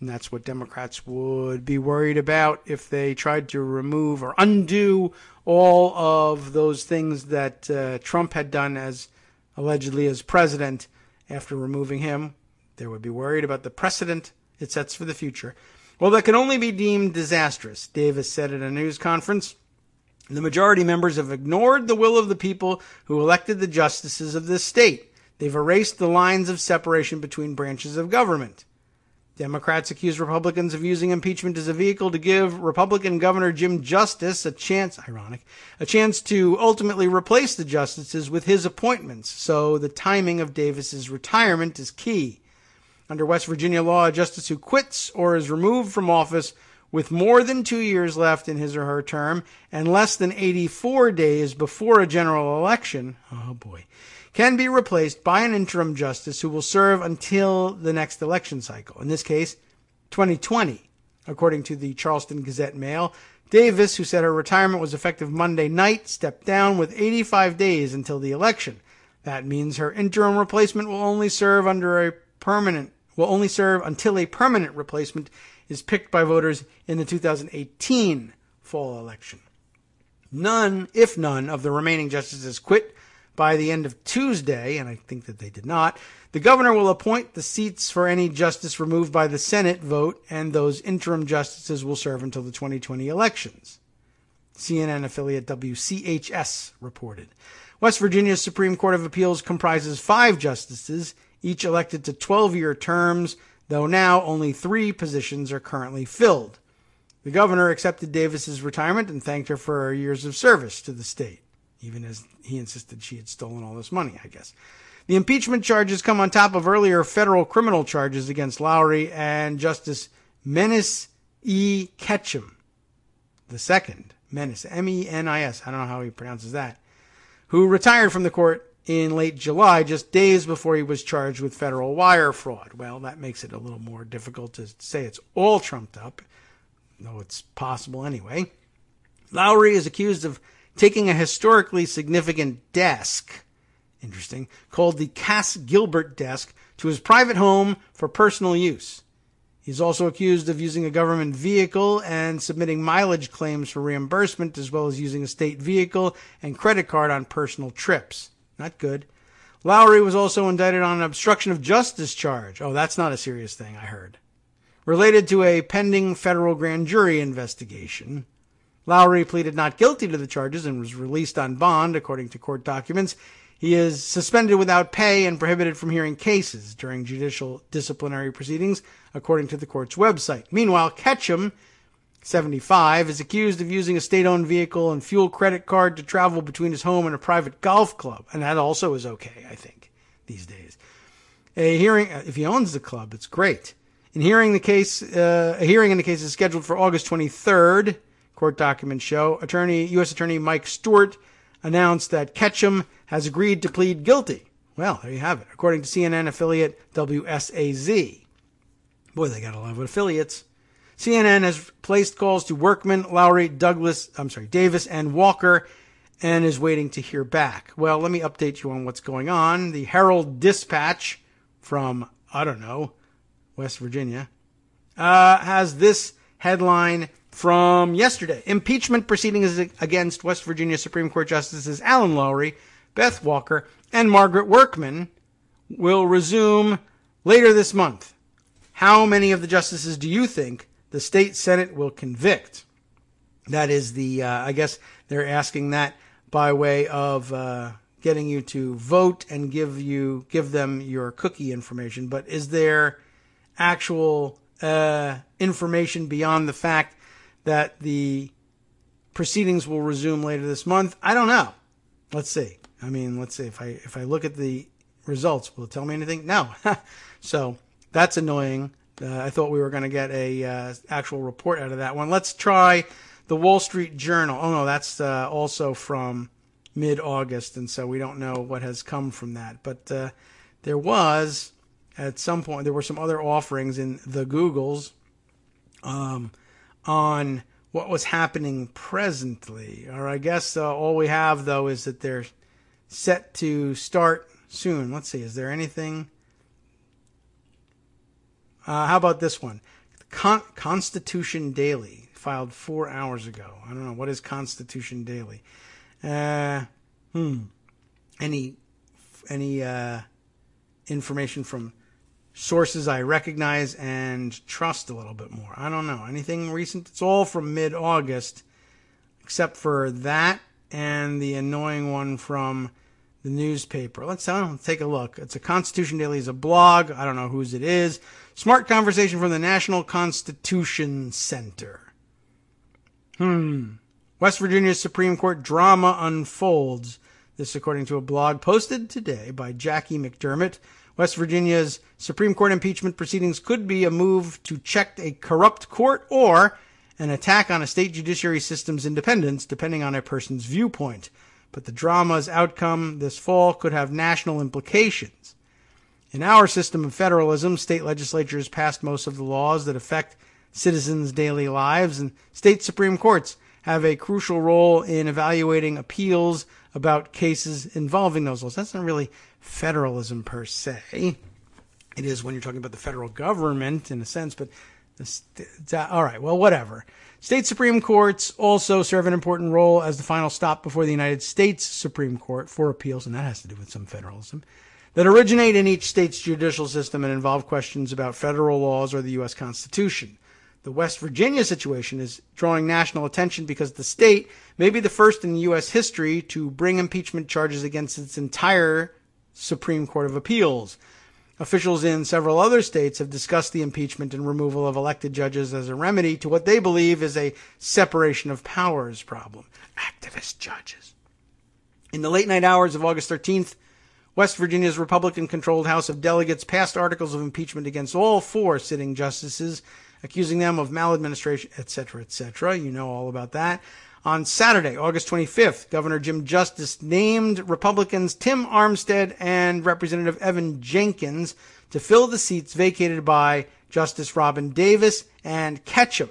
and that's what Democrats would be worried about if they tried to remove or undo all of those things that Trump had done allegedly as president after removing him. They would be worried about the precedent it sets for the future. Well, that can only be deemed disastrous, Davis said at a news conference. The majority members have ignored the will of the people who elected the justices of this state. They've erased the lines of separation between branches of government. Democrats accuse Republicans of using impeachment as a vehicle to give Republican Governor Jim Justice a chance to ultimately replace the justices with his appointments. So the timing of Davis's retirement is key. Under West Virginia law, a justice who quits or is removed from office with more than 2 years left in his or her term and less than 84 days before a general election, can be replaced by an interim justice who will serve until the next election cycle. In this case, 2020. According to the Charleston Gazette-Mail, Davis, who said her retirement was effective Monday night, stepped down with 85 days until the election. That means her interim replacement will only serve until a permanent replacement is picked by voters in the 2018 fall election. None of the remaining justices quit by the end of Tuesday, and I think that they did not. The governor will appoint the seats for any justice removed by the Senate vote, and those interim justices will serve until the 2020 elections. CNN affiliate WCHS reported. West Virginia's Supreme Court of Appeals comprises 5 justices, each elected to 12-year terms, though now only 3 positions are currently filled. The governor accepted Davis's retirement and thanked her for her years of service to the state, even as he insisted she had stolen all this money, I guess. The impeachment charges come on top of earlier federal criminal charges against Lowry and Justice Menis E. Ketchum II, Menis, M-E-N-I-S, I don't know how he pronounces that, who retired from the court in late July, just days before he was charged with federal wire fraud. Well, that makes it a little more difficult to say it's all trumped up, though it's possible anyway. Lowry is accused of taking a historically significant desk, interesting, called the Cass Gilbert desk, to his private home for personal use. He's also accused of using a government vehicle and submitting mileage claims for reimbursement, as well as using a state vehicle and credit card on personal trips. Not good. Lowry was also indicted on an obstruction of justice charge. Oh, that's not a serious thing, I heard. Related to a pending federal grand jury investigation. Lowry pleaded not guilty to the charges and was released on bond, according to court documents. He is suspended without pay and prohibited from hearing cases during judicial disciplinary proceedings, according to the court's website. Meanwhile, Ketchum, 75, is accused of using a state-owned vehicle and fuel credit card to travel between his home and a private golf club. And that also is okay, I think, these days. A hearing, if he owns the club, it's great. A hearing in the case is scheduled for August 23rd. Court documents show U.S. Attorney Mike Stewart announced that Ketchum has agreed to plead guilty. Well, there you have it. According to CNN affiliate WSAZ. Boy, they got a lot of affiliates. CNN has placed calls to Workman, Lowry, Davis, and Walker, and is waiting to hear back. Well, let me update you on what's going on. The Herald-Dispatch from, West Virginia, has this headline from yesterday. Impeachment proceedings against West Virginia Supreme Court Justices Alan Lowry, Beth Walker, and Margaret Workman will resume later this month. How many of the justices do you think the state Senate will convict? That is I guess they're asking that by way of getting you to vote and give them your cookie information. But is there actual information beyond the fact that the proceedings will resume later this month. I don't know. Let's see. Let's see if I look at the results, will it tell me anything? No. So that's annoying. I thought we were going to get a actual report out of that one. Let's try the Wall Street Journal. Oh no, that's also from mid-August, and so we don't know what has come from that. But there was, at some point, there were some other offerings in the Googles on what was happening presently. Or I guess all we have, though, is that they're set to start soon. Let's see, is there anything? How about this one? Constitution Daily, filed 4 hours ago. I don't know. What is Constitution Daily? Any information from sources I recognize and trust a little bit more? I don't know. Anything recent? It's all from mid-August, except for that and the annoying one from the newspaper. Let's take a look. It's a Constitution Daily is a blog. I don't know whose it is. Smart conversation from the National Constitution Center. West Virginia's Supreme Court drama unfolds. This according to a blog posted today by Jackie McDermott. West Virginia's Supreme Court impeachment proceedings could be a move to check a corrupt court or an attack on a state judiciary system's independence, depending on a person's viewpoint. But the drama's outcome this fall could have national implications. In our system of federalism, state legislatures pass most of the laws that affect citizens' daily lives, and state Supreme Courts have a crucial role in evaluating appeals about cases involving those laws. That's not really federalism per se. It is when you're talking about the federal government in a sense, but all right, well, whatever. State Supreme Courts also serve an important role as the final stop before the United States Supreme Court for appeals, and that has to do with some federalism, that originate in each state's judicial system and involve questions about federal laws or the U.S. Constitution. The West Virginia situation is drawing national attention because the state may be the first in U.S. history to bring impeachment charges against its entire Supreme Court of Appeals. Officials in several other states have discussed the impeachment and removal of elected judges as a remedy to what they believe is a separation of powers problem. Activist judges. In the late night hours of August 13th, West Virginia's Republican-controlled House of Delegates passed articles of impeachment against all 4 sitting justices, accusing them of maladministration, etc., etc. You know all about that. On Saturday, August 25th, Governor Jim Justice named Republicans Tim Armstead and Representative Evan Jenkins to fill the seats vacated by Justice Robin Davis and Ketchum,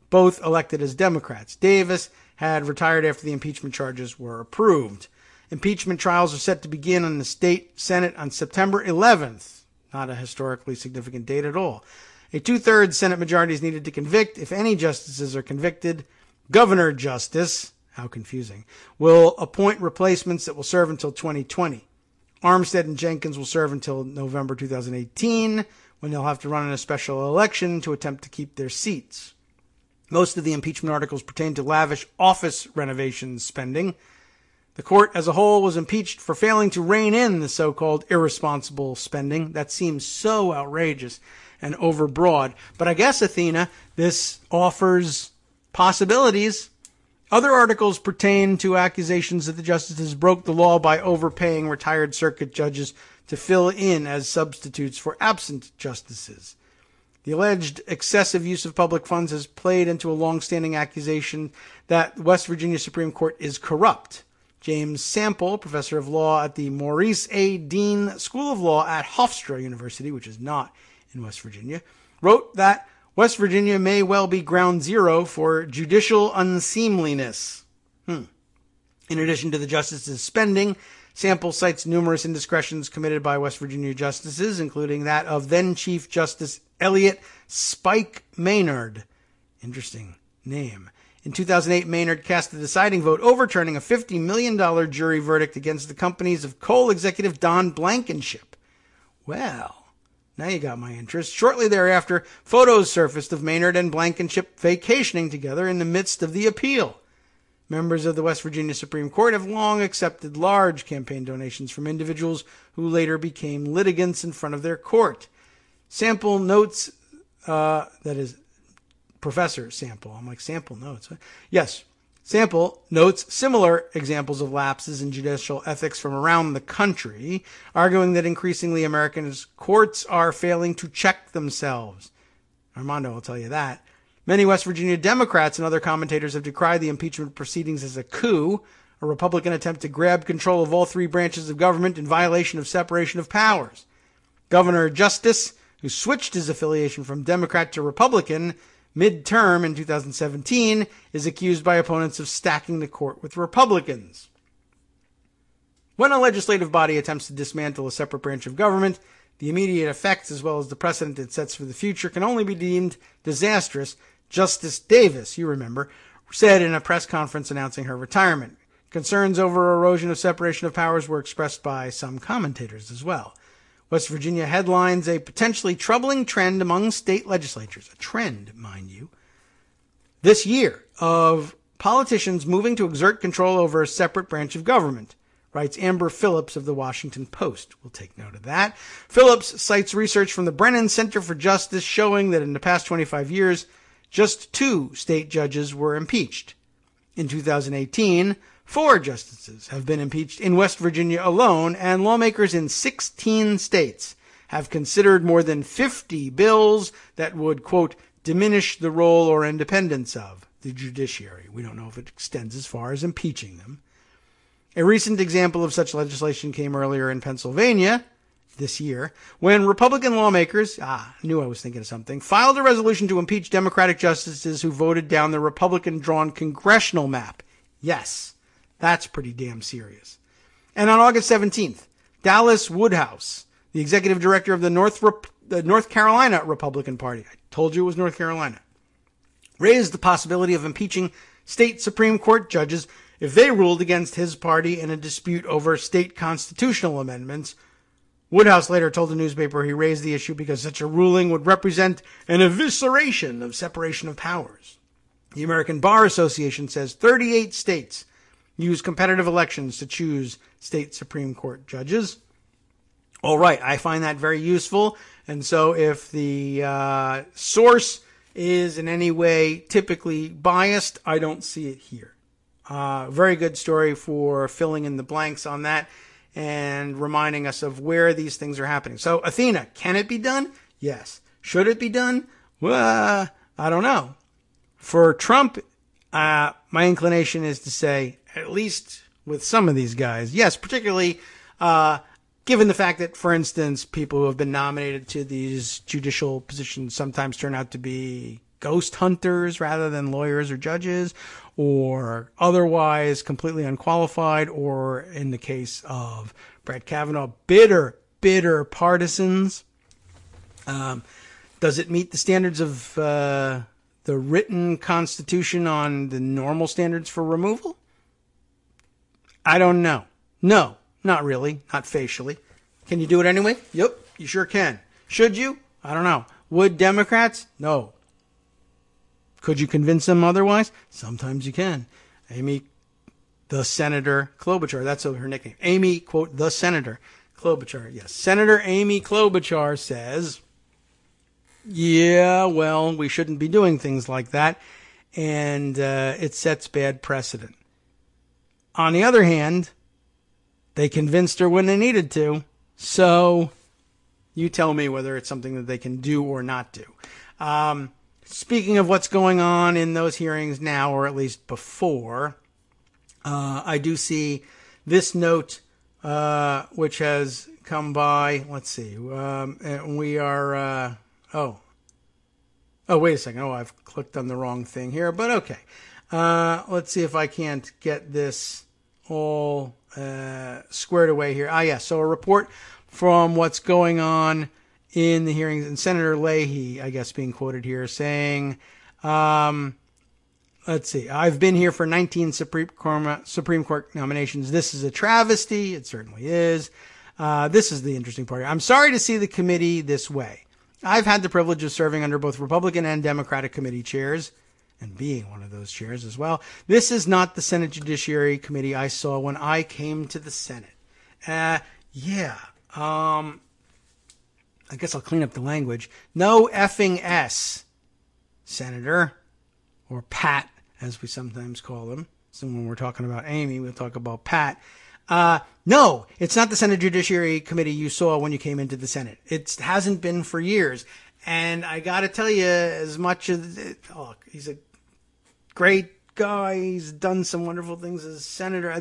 both elected as Democrats. Davis had retired after the impeachment charges were approved. Impeachment trials are set to begin in the state Senate on September 11th. Not a historically significant date at all. A 2/3 Senate majority is needed to convict. If any justices are convicted, Governor Justice, how confusing, will appoint replacements that will serve until 2020. Armstead and Jenkins will serve until November 2018, when they'll have to run in a special election to attempt to keep their seats. Most of the impeachment articles pertain to lavish office renovation spending. The court as a whole was impeached for failing to rein in the so-called irresponsible spending. That seems so outrageous and overbroad. But I guess, Athena, this offers possibilities. Other articles pertain to accusations that the justices broke the law by overpaying retired circuit judges to fill in as substitutes for absent justices. The alleged excessive use of public funds has played into a long-standing accusation that West Virginia Supreme Court is corrupt. James Sample, professor of law at the Maurice A. Dean School of Law at Hofstra University, which is not in West Virginia, wrote that West Virginia may well be ground zero for judicial unseemliness. In addition to the justices' spending, Sample cites numerous indiscretions committed by West Virginia justices, including that of then-Chief Justice Elliot Spike Maynard. Interesting name. In 2008, Maynard cast the deciding vote overturning a $50 million jury verdict against the companies of coal executive Don Blankenship. Well, now you got my interest. Shortly thereafter, photos surfaced of Maynard and Blankenship vacationing together in the midst of the appeal. Members of the West Virginia Supreme Court have long accepted large campaign donations from individuals who later became litigants in front of their court. Sample notes, that is Professor Sample. I'm like, Sample notes. Yes. Sample notes similar examples of lapses in judicial ethics from around the country, arguing that increasingly Americans' courts are failing to check themselves. Armando will tell you that. Many West Virginia Democrats and other commentators have decried the impeachment proceedings as a coup, a Republican attempt to grab control of all three branches of government in violation of separation of powers. Governor Justice, who switched his affiliation from Democrat to Republican mid-term in 2017, is accused by opponents of stacking the court with Republicans. When a legislative body attempts to dismantle a separate branch of government, the immediate effects as well as the precedent it sets for the future can only be deemed disastrous, Justice Davis, you remember, said in a press conference announcing her retirement. Concerns over erosion of separation of powers were expressed by some commentators as well. West Virginia headlines a potentially troubling trend among state legislatures, a trend, mind you, this year of politicians moving to exert control over a separate branch of government, writes Amber Phillips of the Washington Post. We'll take note of that. Phillips cites research from the Brennan Center for Justice showing that in the past 25 years, just 2 state judges were impeached. In 2018, 4 justices have been impeached in West Virginia alone, and lawmakers in 16 states have considered more than 50 bills that would, quote, diminish the role or independence of the judiciary. We don't know if it extends as far as impeaching them. A recent example of such legislation came earlier in Pennsylvania this year when Republican lawmakers, knew I was thinking of something, filed a resolution to impeach Democratic justices who voted down the Republican-drawn congressional map. Yes, that's pretty damn serious. And on August 17th, Dallas Woodhouse, the executive director of the North Carolina Republican Party, I told you it was North Carolina, raised the possibility of impeaching state Supreme Court judges if they ruled against his party in a dispute over state constitutional amendments. Woodhouse later told the newspaper he raised the issue because such a ruling would represent an evisceration of separation of powers. The American Bar Association says 38 states use competitive elections to choose state Supreme Court judges. All right, I find that very useful. And so if the source is in any way typically biased, I don't see it here. Very good story for filling in the blanks on that and reminding us of where these things are happening. So, Athena, can it be done? Yes. Should it be done? Well, I don't know. For Trump, my inclination is to say, at least with some of these guys, yes, particularly given the fact that, for instance, people who have been nominated to these judicial positions sometimes turn out to be ghost hunters rather than lawyers or judges, or otherwise completely unqualified, or in the case of Brett Kavanaugh, bitter partisans. Does it meet the standards of the written Constitution on the normal standards for removal? I don't know. No, not really. Not facially. Can you do it anyway? Yep, you sure can. Should you? I don't know. Would Democrats? No. Could you convince them otherwise? Sometimes you can. Amy, the Senator Klobuchar, that's her nickname. Amy, quote, the Senator Klobuchar. Yes, Senator Amy Klobuchar says, yeah, well, we shouldn't be doing things like that, and it sets bad precedent. On the other hand, they convinced her when they needed to, so you tell me whether it's something that they can do or not do. Speaking of what's going on in those hearings now, or at least before, I do see this note, which has come by. Let's see. We are, oh, wait a second. Oh, I've clicked on the wrong thing here, but okay. Let's see if I can't get this all squared away here. Yes. So a report from what's going on in the hearings, and Senator Leahy, I guess, being quoted here, saying, let's see, I've been here for 19 Supreme Court nominations. This is a travesty. It certainly is. This is the interesting part. I'm sorry to see the committee this way. I've had the privilege of serving under both Republican and Democratic committee chairs, and being one of those chairs as well. This is not the Senate Judiciary Committee I saw when I came to the Senate. I guess I'll clean up the language. No effing S, Senator, or Pat, as we sometimes call him. So when we're talking about Amy, we'll talk about Pat. No, it's not the Senate Judiciary Committee you saw when you came into the Senate. It hasn't been for years. And I got to tell you, as much as he's a great guy, he's done some wonderful things as a senator.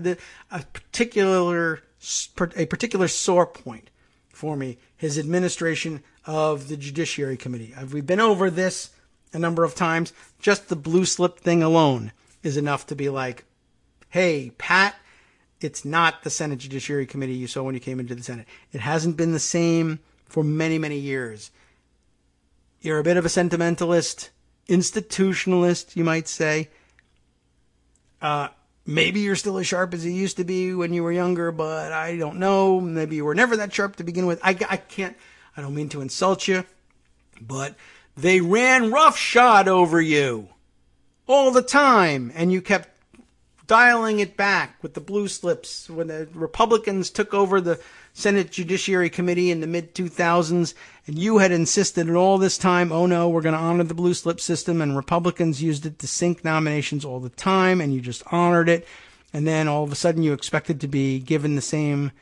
A particular sore point for me, his administration of the Judiciary Committee. We've been over this a number of times. Just the blue slip thing alone is enough to be like, hey, Pat, it's not the Senate Judiciary Committee you saw when you came into the Senate. It hasn't been the same for many, many years. You're a bit of a sentimentalist, institutionalist, you might say. Maybe you're still as sharp as you used to be when you were younger, but I don't know. Maybe you were never that sharp to begin with. I don't mean to insult you, but they ran roughshod over you all the time, and you kept dialing it back with the blue slips when the Republicans took over the Senate Judiciary Committee in the mid-2000s, and you had insisted all this time, oh no, we're going to honor the blue slip system, and Republicans used it to sink nominations all the time, and you just honored it, and then all of a sudden you expected to be given the same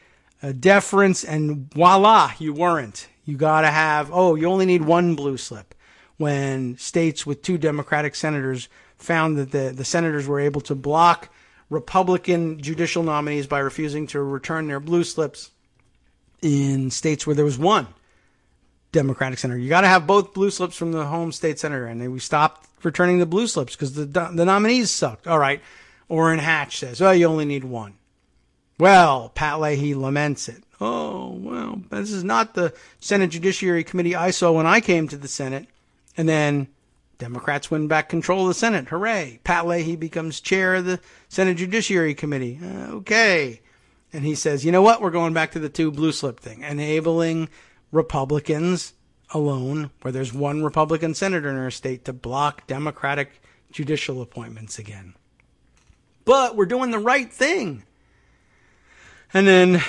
deference, and voila, you weren't. You got to have, you only need one blue slip. When states with 2 Democratic senators found that the senators were able to block Republican judicial nominees by refusing to return their blue slips in states where there was 1 Democratic senator. You got to have both blue slips from the home state senator, and then we stopped returning the blue slips because the nominees sucked. All right. Orrin Hatch says, you only need 1. Well, Pat Leahy laments it. Oh, well, this is not the Senate Judiciary Committee I saw when I came to the Senate. And then Democrats win back control of the Senate. Hooray. Pat Leahy becomes chair of the Senate Judiciary Committee. Okay. And he says, you know what? We're going back to the 2 blue slip thing, enabling Republicans alone, where there's 1 Republican senator in our state, to block Democratic judicial appointments again. But we're doing the right thing. And then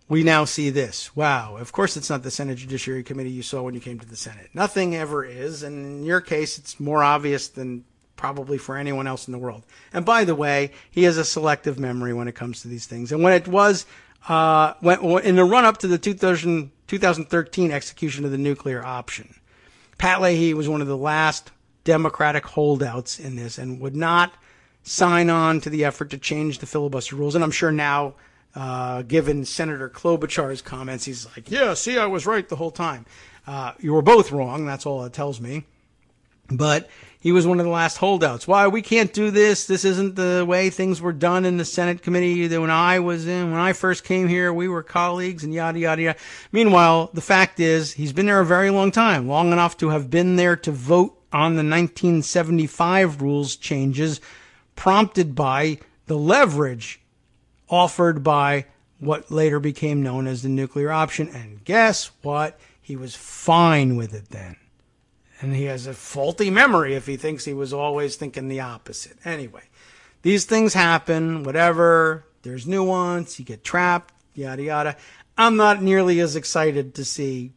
we now see this. Wow, of course it's not the Senate Judiciary Committee you saw when you came to the Senate. Nothing ever is, and in your case, it's more obvious than probably for anyone else in the world. And by the way, he has a selective memory when it comes to these things. And when it was, in the run-up to the 2013 execution of the nuclear option, Pat Leahy was one of the last Democratic holdouts in this and would not sign on to the effort to change the filibuster rules. And I'm sure now, given Senator Klobuchar's comments, he's like, yeah, see, I was right the whole time. You were both wrong. That's all it tells me. But he was one of the last holdouts. Why, we can't do this. This isn't the way things were done in the Senate committee that when I first came here, we were colleagues and yada, yada, yada. Meanwhile, the fact is he's been there a very long time, long enough to have been there to vote on the 1975 rules changes prompted by the leverage offered by what later became known as the nuclear option. And guess what? He was fine with it then. And he has a faulty memory if he thinks he was always thinking the opposite. Anyway, these things happen, whatever. There's nuance. You get trapped, yada, yada. I'm not nearly as excited to see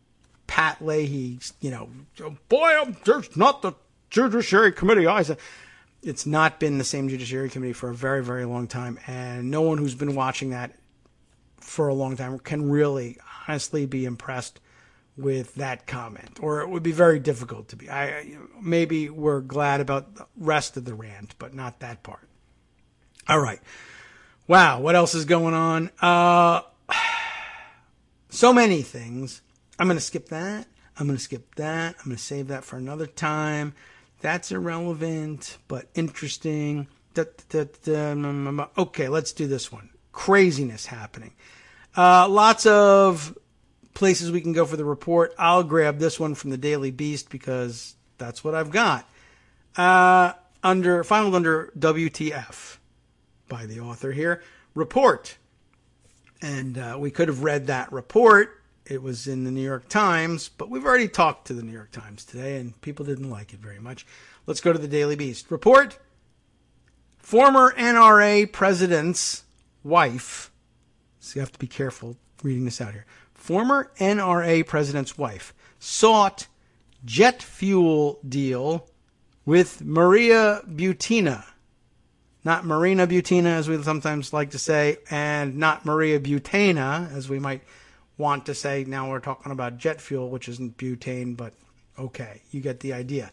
Pat Leahy, there's not the Judiciary Committee. It's not been the same Judiciary Committee for a very, very long time. And no one who's been watching that for a long time can really honestly be impressed with that comment, or it would be very difficult to be. Maybe we're glad about the rest of the rant, but not that part. All right. Wow. What else is going on? So many things. I'm going to skip that. I'm going to skip that. I'm going to save that for another time. That's irrelevant, but interesting. Okay, let's do this one. Craziness happening. Lots of places we can go for the report. I'll grab this one from the Daily Beast because that's what I've got. Filed under WTF by the author here. Report. And we could have read that report. It was in the New York Times, but we've already talked to the New York Times today, and people didn't like it very much. Let's go to the Daily Beast. Report. Former NRA president's wife. So you have to be careful reading this out here. Former NRA president's wife sought jet fuel deal with Maria Butina. Not Marina Butina, as we sometimes like to say, and not Maria Butana, as we might want to say. Now we're talking about jet fuel, which isn't butane, but okay, you get the idea.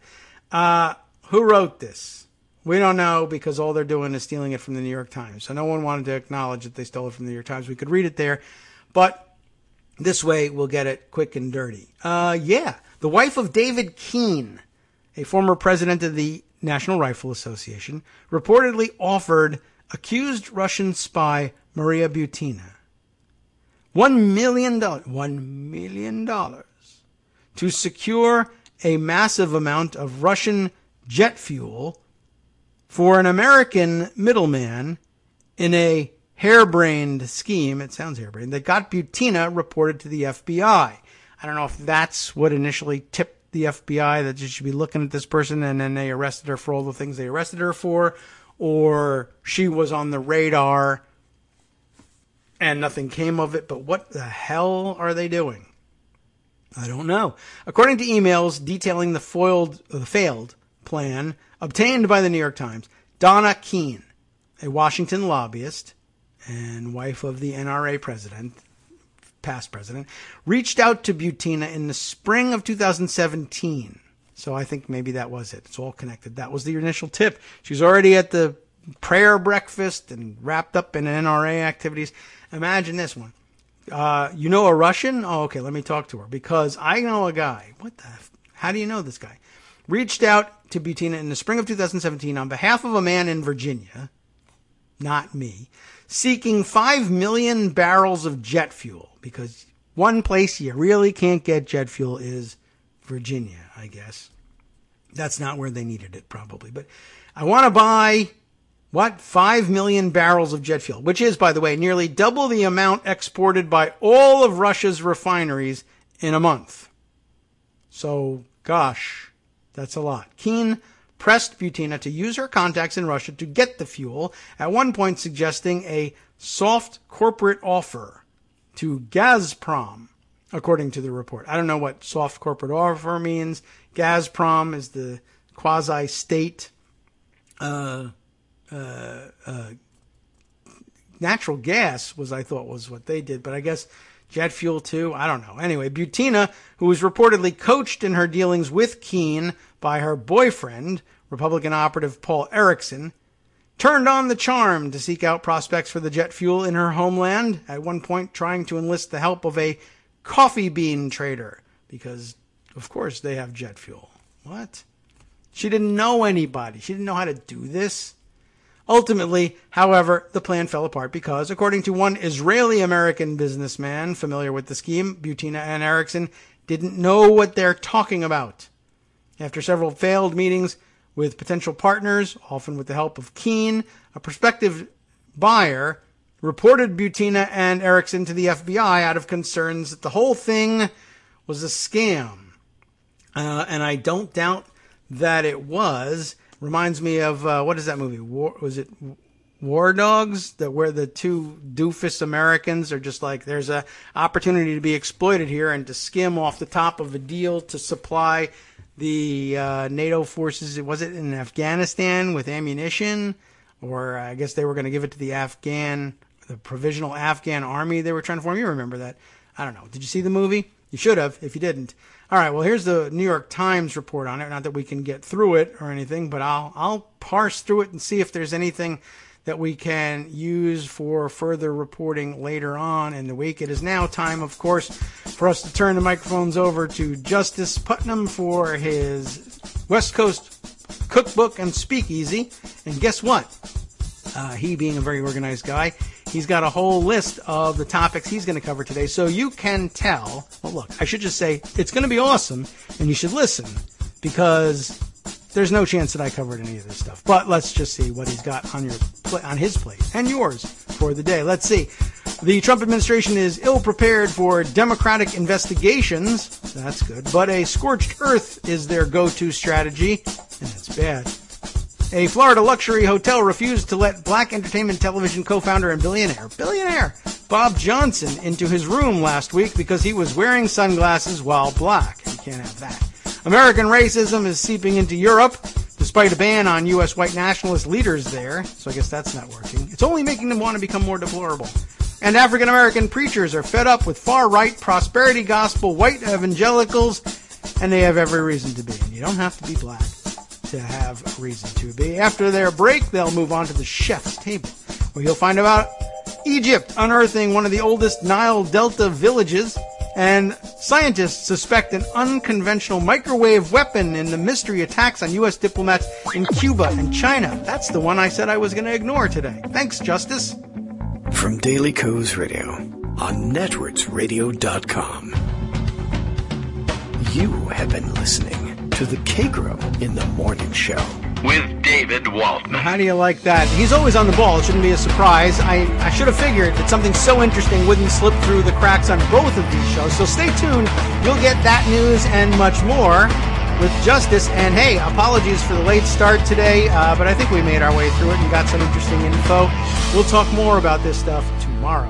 Who wrote this? We don't know, because all they're doing is stealing it from the New York Times. So no one wanted to acknowledge that they stole it from the New York Times. We could read it there, but this way we'll get it quick and dirty. The wife of David Keene, a former president of the National Rifle Association, reportedly offered accused Russian spy Maria Butina $1 million to secure a massive amount of Russian jet fuel for an American middleman in a harebrained scheme, it sounds harebrained, that got Butina reported to the FBI. I don't know if that's what initially tipped the FBI that you should be looking at this person, and then they arrested her for all the things they arrested her for, or she was on the radar and nothing came of it. But what the hell are they doing? I don't know. According to emails detailing the failed plan obtained by the New York Times, Donna Keene, a Washington lobbyist and wife of the NRA president, past president, reached out to Butina in the spring of 2017. So I think maybe that was it. It's all connected. That was the initial tip. She's already at the prayer breakfast and wrapped up in NRA activities. Imagine this one. You know a Russian? Oh, okay, let me talk to her, because I know a guy. How do you know this guy? Reached out to Butina in the spring of 2017 on behalf of a man in Virginia, not me, seeking 5 million barrels of jet fuel, because one place you really can't get jet fuel is Virginia, I guess. That's not where they needed it, probably. But I want to buy, 5 million barrels of jet fuel, which is, by the way, nearly double the amount exported by all of Russia's refineries in a month. So, gosh, that's a lot. Keene pressed Butina to use her contacts in Russia to get the fuel, at one point suggesting a soft corporate offer to Gazprom, according to the report. I don't know what soft corporate offer means. Gazprom is the quasi-state natural gas I thought was what they did, but I guess jet fuel too. I don't know. Anyway, Butina, who was reportedly coached in her dealings with Keene by her boyfriend, Republican operative Paul Erickson, turned on the charm to seek out prospects for the jet fuel in her homeland, at one point trying to enlist the help of a coffee bean trader, because, of course, they have jet fuel. What? She didn't know anybody. She didn't know how to do this. Ultimately, however, the plan fell apart because, according to one Israeli-American businessman familiar with the scheme, Butina and Erickson didn't know what they're talking about. After several failed meetings with potential partners, often with the help of Keene, a prospective buyer reported Butina and Erickson to the FBI out of concerns that the whole thing was a scam. And I don't doubt that it was. Reminds me of, what is that movie? Was it War Dogs? Where the two doofus Americans are just like, there's an opportunity to be exploited here and to skim off the top of a deal to supply the NATO forces. Was it in Afghanistan with ammunition? Or I guess they were going to give it to the provisional Afghan army they were trying to form. You remember that. I don't know. Did you see the movie? You should have, if you didn't. All right, well, here's the New York Times report on it. Not that we can get through it or anything, but I'll parse through it and see if there's anything that we can use for further reporting later on in the week. It is now time, of course, for us to turn the microphones over to Justice Putnam for his West Coast cookbook and speakeasy. And guess what? He being a very organized guy, he's got a whole list of the topics he's going to cover today. So you can tell, well, look, I should just say it's going to be awesome, and you should listen, because there's no chance that I covered any of this stuff. But let's just see what he's got on his plate and yours for the day. Let's see. The Trump administration is ill-prepared for democratic investigations. That's good. But a scorched earth is their go-to strategy, and it's bad. A Florida luxury hotel refused to let Black Entertainment Television co-founder and billionaire Bob Johnson into his room last week because he was wearing sunglasses while black. Can't have that. American racism is seeping into Europe, despite a ban on U.S. white nationalist leaders there, so I guess that's not working. It's only making them want to become more deplorable. And African-American preachers are fed up with far-right, prosperity gospel, white evangelicals, and they have every reason to be. And you don't have to be black to have reason to be. After their break, they'll move on to the chef's table, where you'll find about Egypt unearthing one of the oldest Nile Delta villages, and scientists suspect an unconventional microwave weapon in the mystery attacks on U.S. diplomats in Cuba and China. That's the one I said I was going to ignore today. Thanks, Justice. From Daily Kos Radio on networksradio.com. You have been listening to the Kagro in the Morning Show. With David Waldman. How do you like that? He's always on the ball. It shouldn't be a surprise. I should have figured that something so interesting wouldn't slip through the cracks on both of these shows. So stay tuned. You'll get that news and much more with Justice. And hey, apologies for the late start today, but I think we made our way through it and got some interesting info. We'll talk more about this stuff tomorrow.